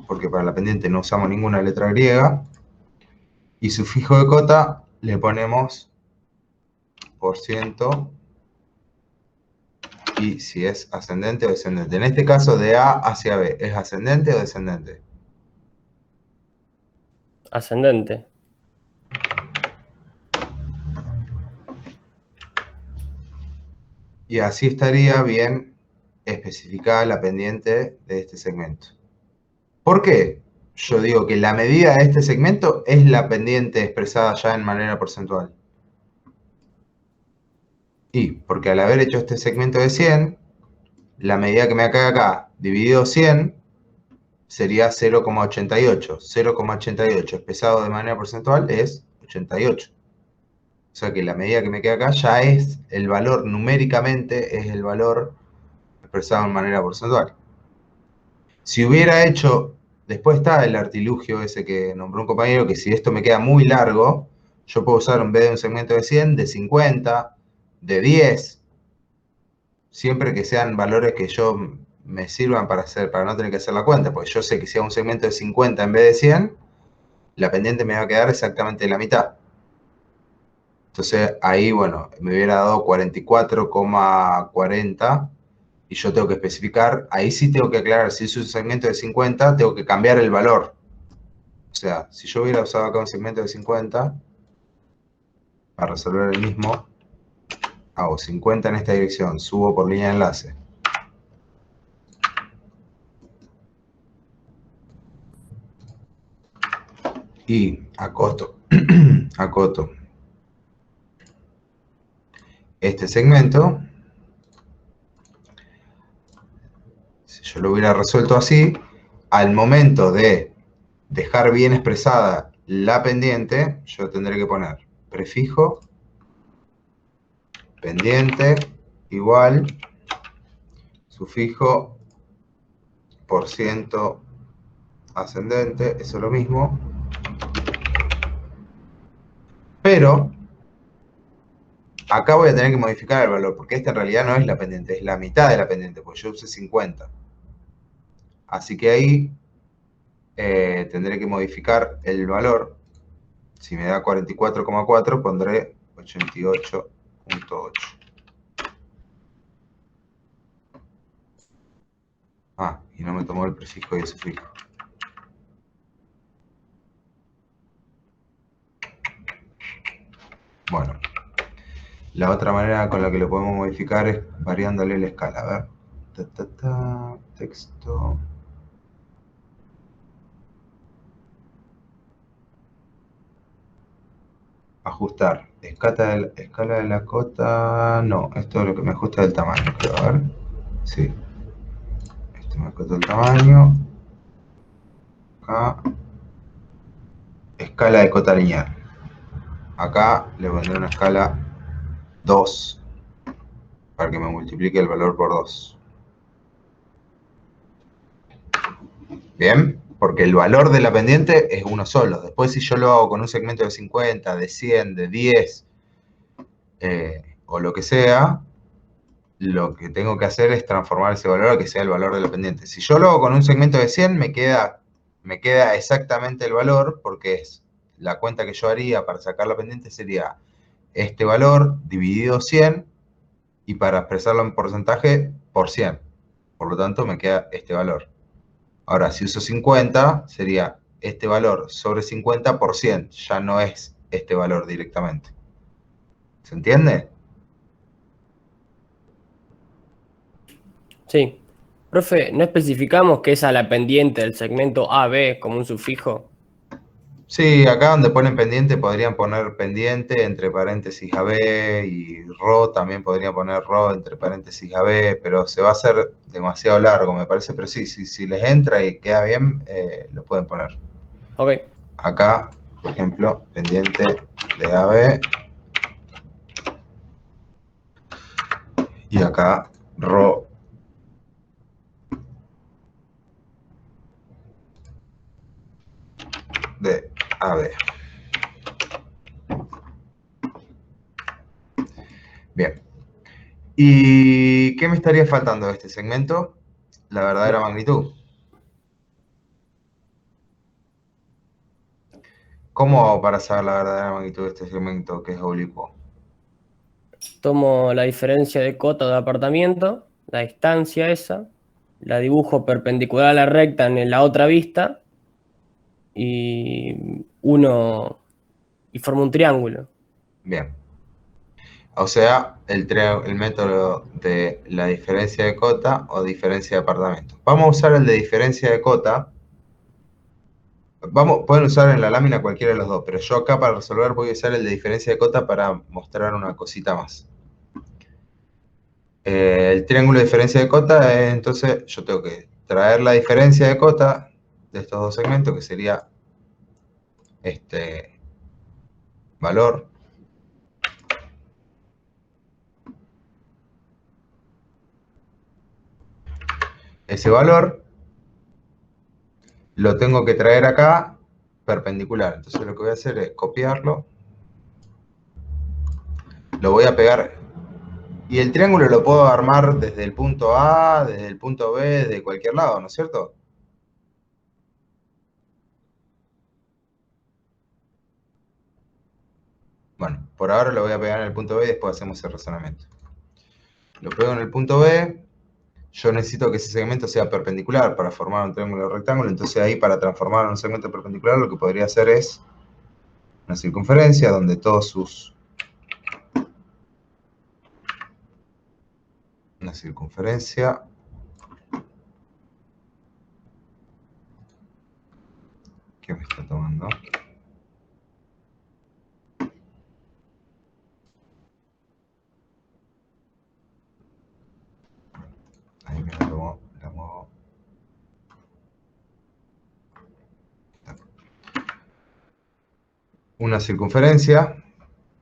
porque para la pendiente no usamos ninguna letra griega, y sufijo de cota le ponemos %, y si es ascendente o descendente. En este caso, de A hacia B, ¿es ascendente o descendente? Ascendente. Y así estaría bien especificada la pendiente de este segmento. ¿Por qué? Yo digo que la medida de este segmento es la pendiente expresada ya en manera porcentual. Y porque al haber hecho este segmento de 100, la medida que me cae acá dividido 100 sería 0,88. 0,88 expresado de manera porcentual es 88. O sea que la medida que me queda acá ya es el valor, numéricamente es el valor expresado en manera porcentual. Si hubiera hecho, después está el artilugio ese que nombró un compañero, que si esto me queda muy largo, yo puedo usar en vez de un segmento de 100, de 50, de 10, siempre que sean valores que yo me sirvan para no tener que hacer la cuenta, porque yo sé que si hago un segmento de 50 en vez de 100, la pendiente me va a quedar exactamente la mitad. Entonces ahí, bueno, me hubiera dado 44,40 y yo tengo que especificar, ahí sí tengo que aclarar, si es un segmento de 50, tengo que cambiar el valor. O sea, si yo hubiera usado acá un segmento de 50, para resolver el mismo, hago 50 en esta dirección, subo por línea de enlace. Y acoto este segmento. Si yo lo hubiera resuelto así, al momento de dejar bien expresada la pendiente, yo tendré que poner prefijo, pendiente, igual, sufijo, por ciento ascendente, eso es lo mismo, pero acá voy a tener que modificar el valor, porque esta en realidad no es la pendiente, es la mitad de la pendiente, porque yo usé 50. Así que ahí tendré que modificar el valor. Si me da 44,4, pondré 88,8. Ah, y no me tomó el prefijo y el sufijo. Bueno, la otra manera con la que lo podemos modificar es variándole la escala. A ver. Texto. Ajustar. Escala de la cota. No, esto es lo que me ajusta del tamaño, creo. A ver. Sí. Esto me ajusta el tamaño. Acá. Escala de cota lineal. Acá le pondré una escala 2 para que me multiplique el valor por 2. Bien, porque el valor de la pendiente es uno solo. Después si yo lo hago con un segmento de 50, de 100, de 10 o lo que sea, lo que tengo que hacer es transformar ese valor a que sea el valor de la pendiente. Si yo lo hago con un segmento de 100, me queda exactamente el valor, porque es la cuenta que yo haría para sacar la pendiente sería este valor dividido 100 y para expresarlo en porcentaje por 100. Por lo tanto, me queda este valor. Ahora, si uso 50, sería este valor sobre 50 por 100. Ya no es este valor directamente. ¿Se entiende? Sí. Profe, ¿no especificamos que es a la pendiente del segmento AB como un sufijo? Sí, acá donde ponen pendiente podrían poner pendiente entre paréntesis AB y RO también podrían poner RO entre paréntesis AB, pero se va a hacer demasiado largo, me parece. Pero sí, si les entra y queda bien, lo pueden poner. Ok. Acá, por ejemplo, pendiente de AB y acá RO de AB. Bien. ¿Y qué me estaría faltando de este segmento? La verdadera magnitud. ¿Cómo hago para saber la verdadera magnitud de este segmento que es oblicuo? Tomo la diferencia de cota de apartamento, la distancia esa, la dibujo perpendicular a la recta en la otra vista y formo un triángulo. Bien. O sea, el método de la diferencia de cota o diferencia de apartamento. Vamos a usar el de diferencia de cota. Pueden usar en la lámina cualquiera de los dos, pero yo acá para resolver voy a usar el de diferencia de cota para mostrar una cosita más. El triángulo de diferencia de cota es, entonces, yo tengo que traer la diferencia de cota de estos dos segmentos, que sería este valor. Ese valor lo tengo que traer acá perpendicular. Entonces lo que voy a hacer es copiarlo, lo voy a pegar. Y el triángulo lo puedo armar desde el punto A, desde el punto B, desde cualquier lado, ¿no es cierto? Bueno, por ahora lo voy a pegar en el punto B y después hacemos el razonamiento. Lo pego en el punto B. Yo necesito que ese segmento sea perpendicular para formar un triángulo rectángulo. Entonces ahí, para transformar un segmento perpendicular, lo que podría hacer es una circunferencia donde todos sus... Una circunferencia... ¿Qué me está tomando? Ahí me la tomo, la muevo. una circunferencia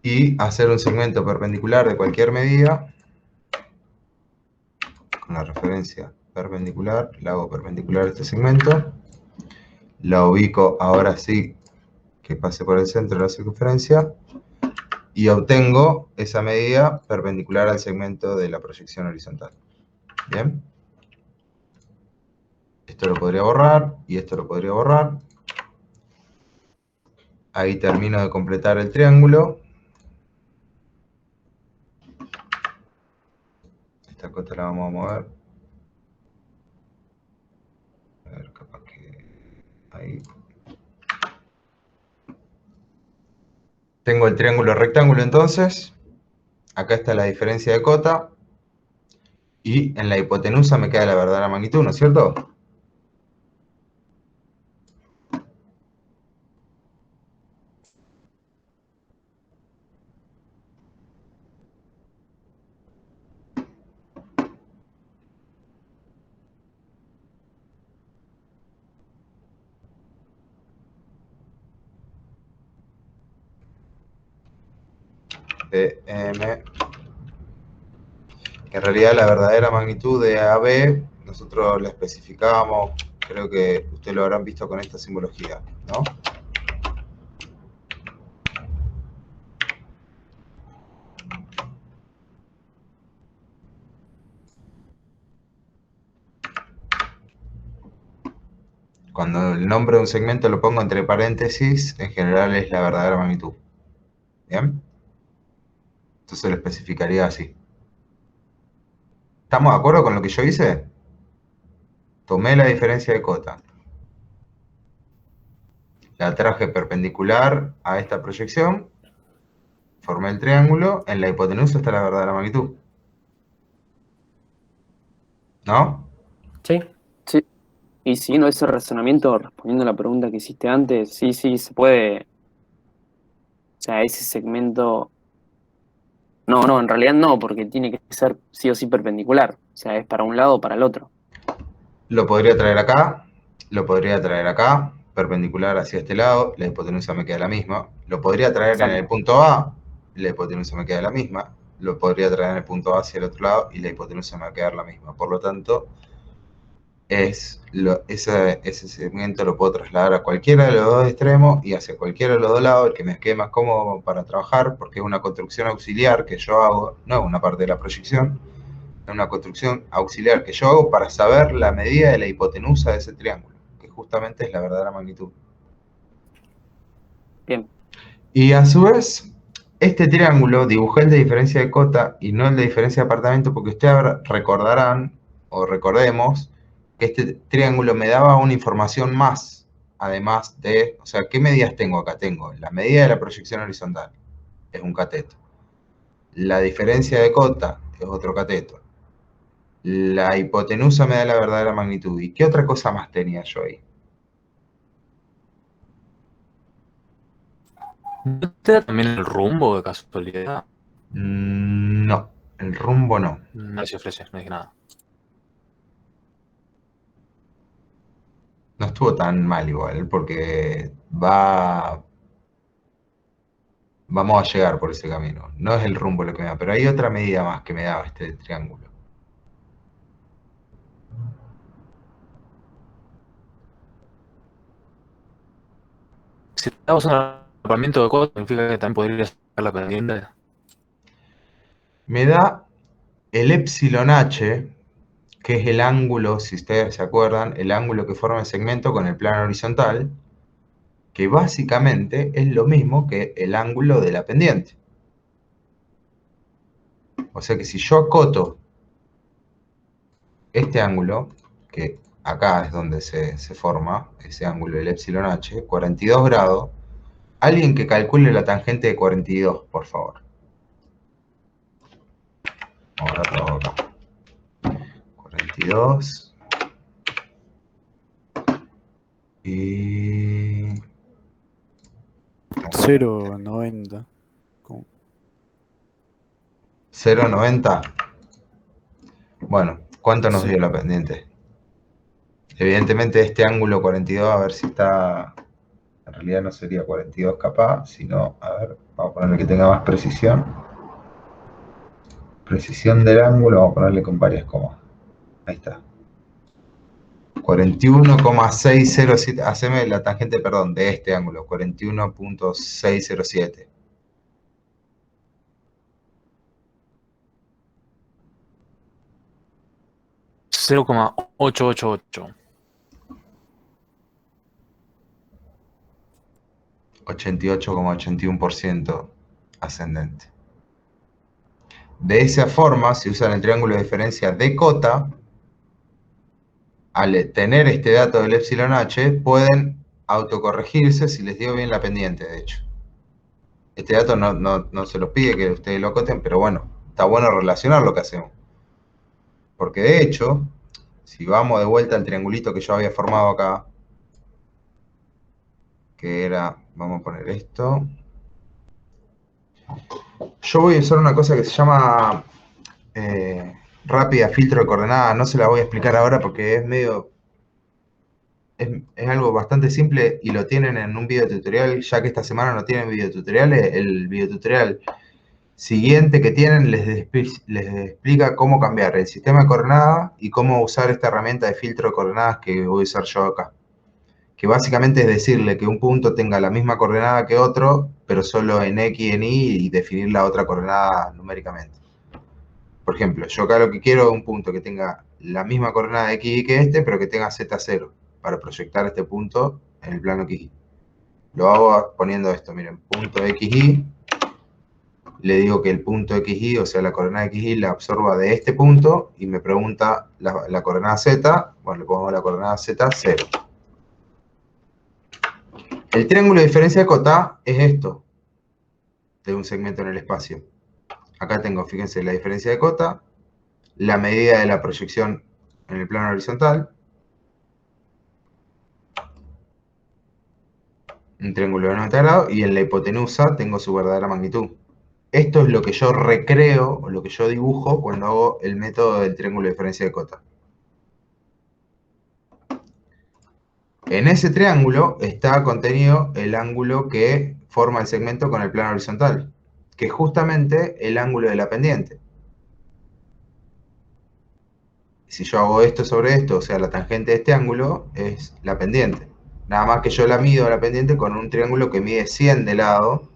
y hacer un segmento perpendicular de cualquier medida. Con la referencia perpendicular, la hago perpendicular a este segmento. La ubico ahora sí que pase por el centro de la circunferencia. Y obtengo esa medida perpendicular al segmento de la proyección horizontal. ¿Bien? Esto lo podría borrar y esto lo podría borrar. Ahí termino de completar el triángulo. Esta cota la vamos a mover. A ver, capaz que... Ahí. Tengo el triángulo rectángulo entonces. Acá está la diferencia de cota. Y en la hipotenusa me queda la verdadera magnitud, ¿no es cierto? PM. En realidad la verdadera magnitud de AB, nosotros la especificábamos, creo que ustedes lo habrán visto con esta simbología, ¿no? Cuando el nombre de un segmento lo pongo entre paréntesis, en general es la verdadera magnitud. ¿Bien? Entonces lo especificaría así. ¿Estamos de acuerdo con lo que yo hice? Tomé la diferencia de cota. La traje perpendicular a esta proyección. Formé el triángulo. En la hipotenusa está la verdadera magnitud. ¿No? Sí. Sí. Y siguiendo ese razonamiento, respondiendo a la pregunta que hiciste antes, sí, se puede. O sea, ese segmento. No, en realidad no, porque tiene que ser sí o sí perpendicular. O sea, es para un lado o para el otro. Lo podría traer acá. Lo podría traer acá. Perpendicular hacia este lado. La hipotenusa me queda la misma. Lo podría traer Exacto. en el punto A. La hipotenusa me queda la misma. Lo podría traer en el punto A hacia el otro lado y la hipotenusa me va a quedar la misma. Por lo tanto, ese segmento lo puedo trasladar a cualquiera de los dos extremos y hacia cualquiera de los dos lados, el que me quede más cómodo para trabajar, porque es una construcción auxiliar que yo hago, no es una parte de la proyección, es una construcción auxiliar que yo hago para saber la medida de la hipotenusa de ese triángulo, que justamente es la verdadera magnitud. Bien. Y a su vez, este triángulo dibujé el de diferencia de cota y no el de diferencia de apartamento, porque ustedes recordarán, o recordemos, que este triángulo me daba una información más, además de, o sea, ¿qué medidas tengo acá? Tengo la medida de la proyección horizontal, es un cateto. La diferencia de cota es otro cateto. La hipotenusa me da la verdadera magnitud. ¿Y qué otra cosa más tenía yo ahí? ¿No te da también el rumbo de casualidad? No, el rumbo no. No se ofrece, no dije nada. No estuvo tan mal igual, porque vamos a llegar por ese camino. No es el rumbo lo que me da, pero hay otra medida más que me daba este triángulo. Si damos un agrupamiento de cosas, significa que también podría sacar la pendiente. Me da el epsilon h, que es el ángulo, si ustedes se acuerdan, el ángulo que forma el segmento con el plano horizontal, que básicamente es lo mismo que el ángulo de la pendiente. O sea que si yo acoto este ángulo, que acá es donde se forma ese ángulo del epsilon h, 42 grados, alguien que calcule la tangente de 42, por favor. Vamos a verlo acá. 42. Y... 0,90. 0,90. Bueno, ¿cuánto nos Sí. dio la pendiente? Evidentemente este ángulo 42, a ver si está En realidad no sería 42 capaz, sino, a ver, vamos a ponerle que tenga más precisión. Precisión del ángulo, vamos a ponerle con varias comas. Ahí está. 41,607, haceme la tangente, perdón, de este ángulo, 41,607. 0,888. 88,81% ascendente. De esa forma, si usan el triángulo de diferencia de cota, al tener este dato del epsilon h, pueden autocorregirse si les dio bien la pendiente, de hecho. Este dato no se los pide que ustedes lo acoten, pero bueno, está bueno relacionar lo que hacemos. Porque de hecho, si vamos de vuelta al triangulito que yo había formado acá, que era, vamos a poner esto. Yo voy a usar una cosa que se llama rápida filtro de coordenadas. No se la voy a explicar ahora porque es medio... Es algo bastante simple y lo tienen en un video tutorial, ya que esta semana no tienen video tutoriales. El video tutorial siguiente que tienen les explica cómo cambiar el sistema de coordenadas y cómo usar esta herramienta de filtro de coordenadas que voy a usar yo acá. Que básicamente es decirle que un punto tenga la misma coordenada que otro, pero solo en X y en Y, y definir la otra coordenada numéricamente. Por ejemplo, yo acá lo que quiero es un punto que tenga la misma coordenada de X y que este, pero que tenga Z0, para proyectar este punto en el plano XY. Lo hago poniendo esto, miren, punto XY. Le digo que el punto XY, o sea, la coordenada XY, la absorba de este punto, y me pregunta la coordenada Z, bueno, le pongo la coordenada Z0. El triángulo de diferencia de cota es esto, de un segmento en el espacio. Acá tengo, fíjense, la diferencia de cota, la medida de la proyección en el plano horizontal, un triángulo de 90 grados, y en la hipotenusa tengo su verdadera magnitud. Esto es lo que yo recreo, o lo que yo dibujo cuando hago el método del triángulo de diferencia de cota. En ese triángulo está contenido el ángulo que forma el segmento con el plano horizontal, que es justamente el ángulo de la pendiente. Si yo hago esto sobre esto, o sea, la tangente de este ángulo es la pendiente. Nada más que yo la mido a la pendiente con un triángulo que mide 100 de lado,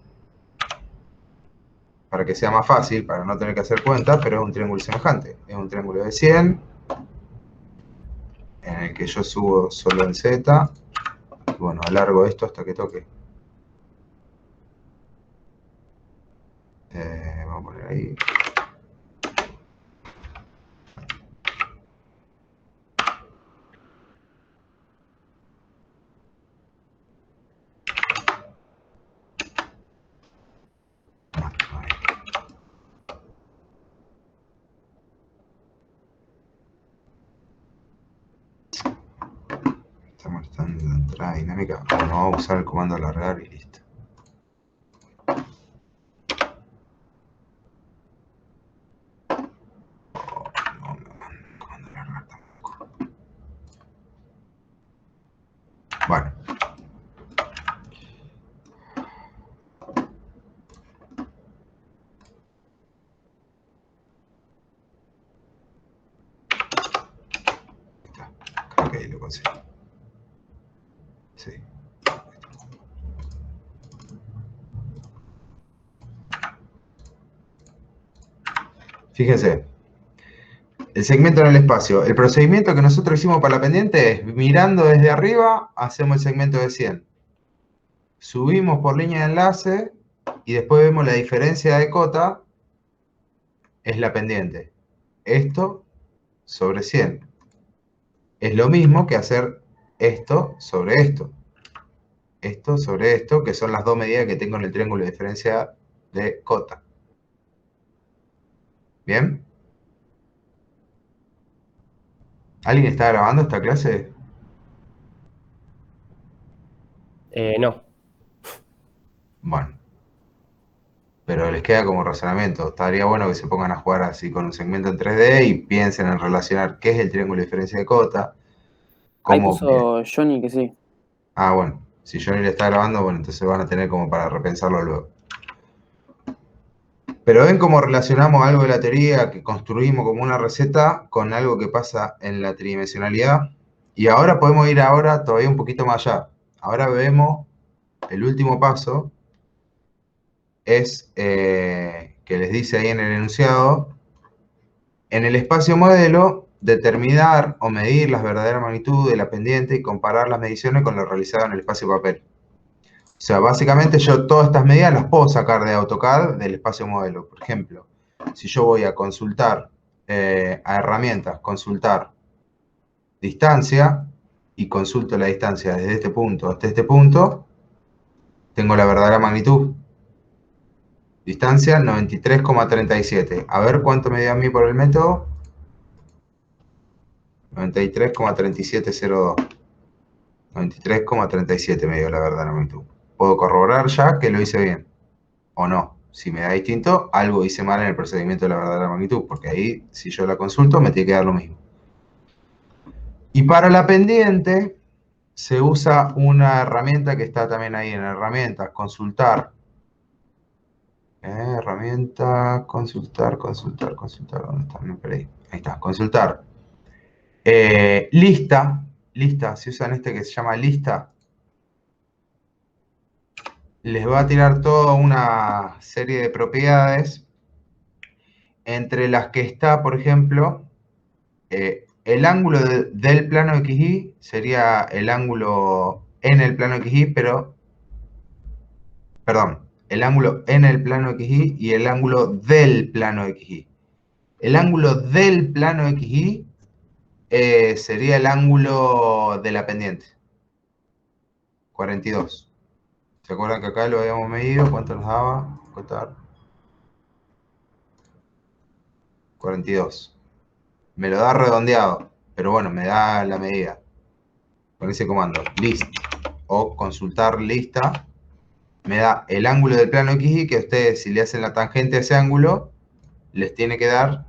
para que sea más fácil, para no tener que hacer cuenta, pero es un triángulo semejante. Es un triángulo de 100, en el que yo subo solo en Z, y bueno, alargo esto hasta que toque. Vamos a poner ahí. Está molestando la entrada dinámica. Bueno, vamos a usar el comando alargar y listo. Bueno. Está. Creo que ahí lo conseguí. Sí. Fíjense. El segmento en el espacio. El procedimiento que nosotros hicimos para la pendiente es, mirando desde arriba, hacemos el segmento de 100. Subimos por línea de enlace y después vemos la diferencia de cota, es la pendiente. Esto sobre 100. Es lo mismo que hacer esto sobre esto. Esto sobre esto, que son las dos medidas que tengo en el triángulo de diferencia de cota. ¿Bien? ¿Alguien está grabando esta clase? No. Bueno. Pero les queda como razonamiento. Estaría bueno que se pongan a jugar así con un segmento en 3D y piensen en relacionar qué es el triángulo de diferencia de cota. Ahí Cómo... puso Johnny que sí. Ah, bueno. Si Johnny le está grabando, bueno, entonces van a tener como para repensarlo luego. Pero ven cómo relacionamos algo de la teoría que construimos como una receta con algo que pasa en la tridimensionalidad. Y ahora podemos ir todavía un poquito más allá. Ahora vemos el último paso, es que les dice ahí en el enunciado, en el espacio modelo, determinar o medir las verdaderas magnitudes de la pendiente y comparar las mediciones con lo realizado en el espacio papel. O sea, básicamente yo todas estas medidas las puedo sacar de AutoCAD del espacio modelo. Por ejemplo, si yo voy a consultar a herramientas, consultar distancia y consulto la distancia desde este punto hasta este punto, tengo la verdadera magnitud. Distancia 93,37. A ver cuánto me dio a mí por el método. 93,3702. 93,37 me dio la verdadera magnitud. Puedo corroborar ya que lo hice bien. O no. Si me da distinto, algo hice mal en el procedimiento de la verdadera magnitud. Porque ahí, si yo la consulto, me tiene que dar lo mismo. Y para la pendiente, se usa una herramienta que está también ahí en herramientas. Consultar. Herramienta, consultar. ¿Dónde está? Me perdí. Ahí está, consultar. Lista, si usan este que se llama lista, les va a tirar toda una serie de propiedades, entre las que está, por ejemplo, el ángulo del plano XY sería el ángulo en el plano XY, el ángulo en el plano XY y el ángulo del plano XY. El ángulo del plano XY sería el ángulo de la pendiente. 42. ¿Se acuerdan que acá lo habíamos medido? ¿Cuánto nos daba? Contar. 42. Me lo da redondeado, pero bueno, me da la medida. Con ese comando, list o consultar lista, me da el ángulo del plano XY, que ustedes, si le hacen la tangente a ese ángulo, les tiene que dar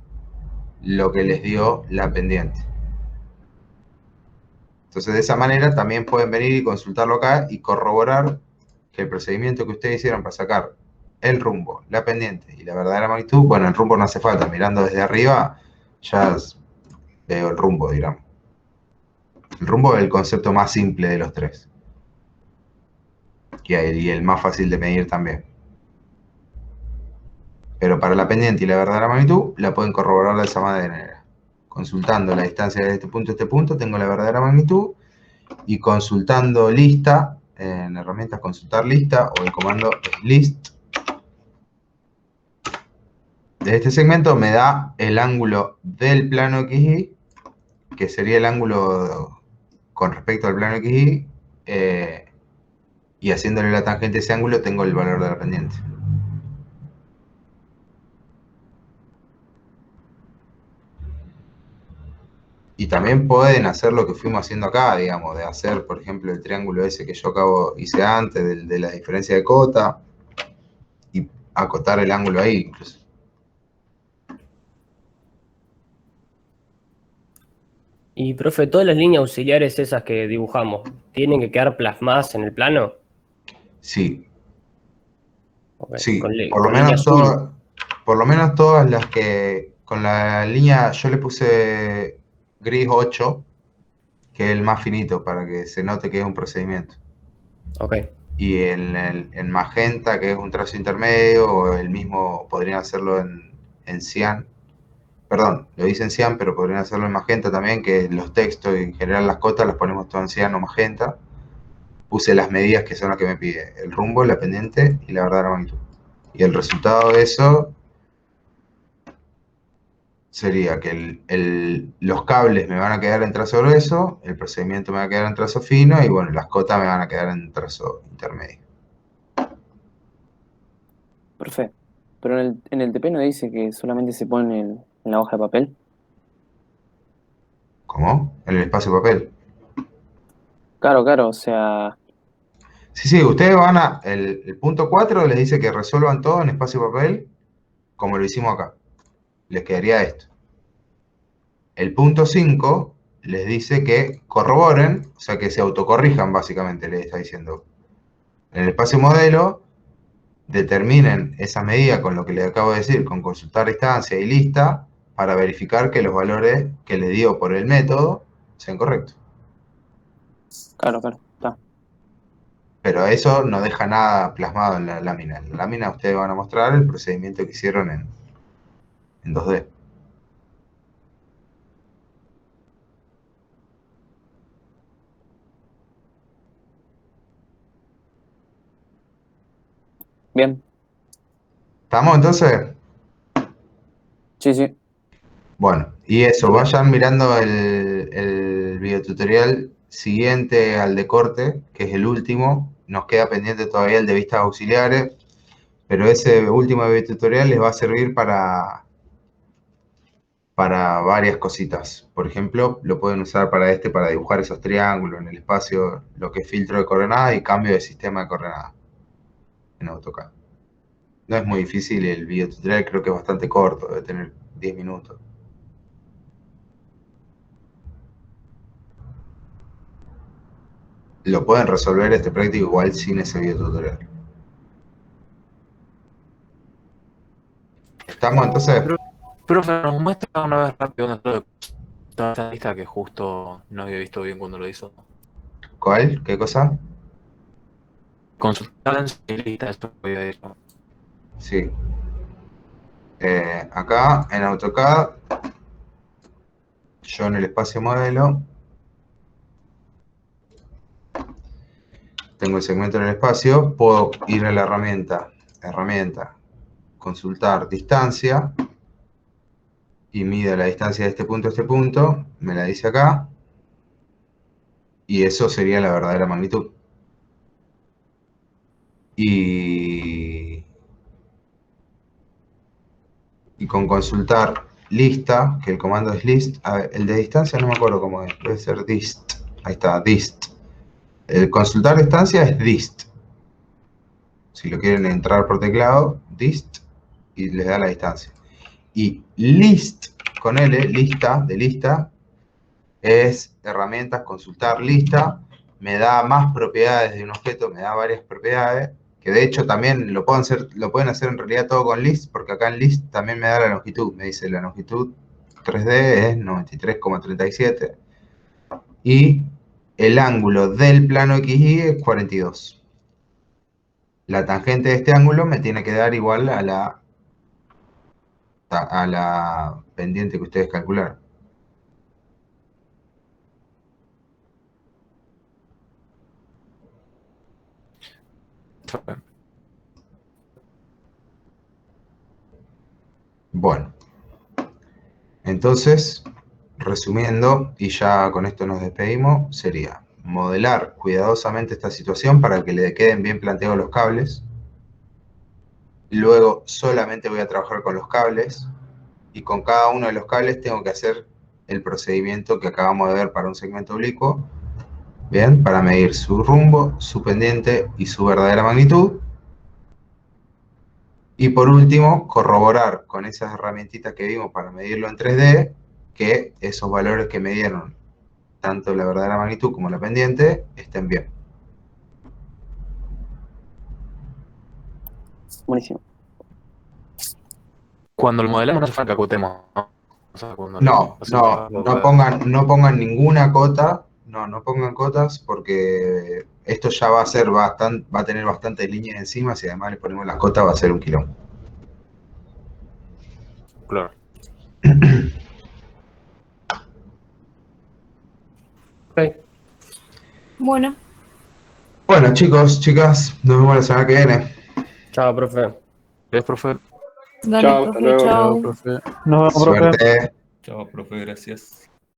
lo que les dio la pendiente. Entonces, de esa manera también pueden venir y consultarlo acá y corroborar que el procedimiento que ustedes hicieron para sacar el rumbo, la pendiente y la verdadera magnitud, bueno, el rumbo no hace falta, mirando desde arriba ya veo el rumbo, digamos. El rumbo es el concepto más simple de los tres. Y el más fácil de medir también. Pero para la pendiente y la verdadera magnitud, la pueden corroborar de esa manera. Consultando la distancia de este punto a este punto, tengo la verdadera magnitud. Y consultando lista, en herramientas consultar lista, o el comando list, de este segmento me da el ángulo del plano XY, que sería el ángulo con respecto al plano XY, y haciéndole la tangente a ese ángulo tengo el valor de la pendiente. Y también pueden hacer lo que fuimos haciendo acá, digamos, de hacer, por ejemplo, el triángulo ese que yo hice antes, de la diferencia de cota, y acotar el ángulo ahí incluso. Y, profe, todas las líneas auxiliares esas que dibujamos, ¿tienen que quedar plasmadas en el plano? Sí. Okay. Sí, Con por lo línea azul. por lo menos todas las que con la línea, yo le puse gris 8, que es el más finito, para que se note que es un procedimiento. Ok. Y en magenta, que es un trazo intermedio, o el mismo podrían hacerlo en cian. Perdón, lo hice en cian, pero podrían hacerlo en magenta también, que los textos y en general las cotas las ponemos todo en cian o magenta. Puse las medidas que son las que me pide, el rumbo, la pendiente y la verdadera magnitud. Y el resultado de eso sería que los cables me van a quedar en trazo grueso, el procedimiento me va a quedar en trazo fino y bueno, las cotas me van a quedar en trazo intermedio. Perfecto. Pero en el TP no dice que solamente se pone en la hoja de papel. ¿Cómo? En el espacio papel. Claro, o sea, Sí, ustedes van el punto 4 les dice que resuelvan todo en espacio papel, como lo hicimos acá. Les quedaría esto. El punto 5 les dice que corroboren, o sea, que se autocorrijan, básicamente, le está diciendo. En el espacio modelo, determinen esa medida con lo que les acabo de decir, con consultar distancia y lista, para verificar que los valores que le dio por el método sean correctos. Claro, está. Pero eso no deja nada plasmado en la lámina. En la lámina ustedes van a mostrar el procedimiento que hicieron en 2D. Bien. ¿Estamos entonces? Sí. Bueno, y eso, vayan mirando el videotutorial siguiente al de corte, que es el último. Nos queda pendiente todavía el de vistas auxiliares, pero ese último videotutorial les va a servir para varias cositas. Por ejemplo, lo pueden usar para dibujar esos triángulos en el espacio, lo que es filtro de coordenadas y cambio de sistema de coordenadas en AutoCAD. No es muy difícil, el videotutorial creo que es bastante corto, debe tener 10 minutos. Lo pueden resolver este práctico igual sin ese videotutorial. ¿Estamos entonces? Profe, nos muestra una vez rápido esta lista que justo no había visto bien cuando lo hizo. ¿Cuál? ¿Qué cosa? Consultar en lista, esto que había dicho. Sí. Acá en AutoCAD, yo en el espacio modelo, tengo el segmento en el espacio, puedo ir a la herramienta, consultar distancia, y mide la distancia de este punto a este punto, me la dice acá, y eso sería la verdadera magnitud. Y con consultar lista, que el comando es list, a ver, el de distancia no me acuerdo cómo es, debe ser dist, ahí está, dist. El consultar distancia es dist. Si lo quieren entrar por teclado, dist, y les da la distancia. Y list, con L, lista, de lista, es herramientas, consultar lista, me da más propiedades de un objeto, me da varias propiedades, que de hecho también lo pueden hacer en realidad todo con list, porque acá en list también me da la longitud, me dice la longitud 3D es 93,37 y el ángulo del plano XY es 42. La tangente de este ángulo me tiene que dar igual a la pendiente que ustedes calcularon. Bueno, entonces, resumiendo, y ya con esto nos despedimos, sería modelar cuidadosamente esta situación para que le queden bien planteados los cables. Luego solamente voy a trabajar con los cables y con cada uno de los cables tengo que hacer el procedimiento que acabamos de ver para un segmento oblicuo, bien, para medir su rumbo, su pendiente y su verdadera magnitud. Y por último, corroborar con esas herramientitas que vimos para medirlo en 3D, que esos valores que me dieron, tanto la verdadera magnitud como la pendiente, estén bien. Buenísimo. Cuando lo modelamos no hace falta que acotemos, ¿no? O sea, cuando No lo pongan ninguna cota, no pongan cotas, porque esto ya va a tener bastantes líneas encima, si además le ponemos las cotas va a ser un quilombo. Claro. Ok. Bueno, Bueno, chicos, chicas, nos vemos la semana que viene. Chao, profe. ¿Ves, profe? dale, Chao, hasta profe, luego. chao. Profe. Nos vemos, profe. Suerte. Chao, profe, gracias.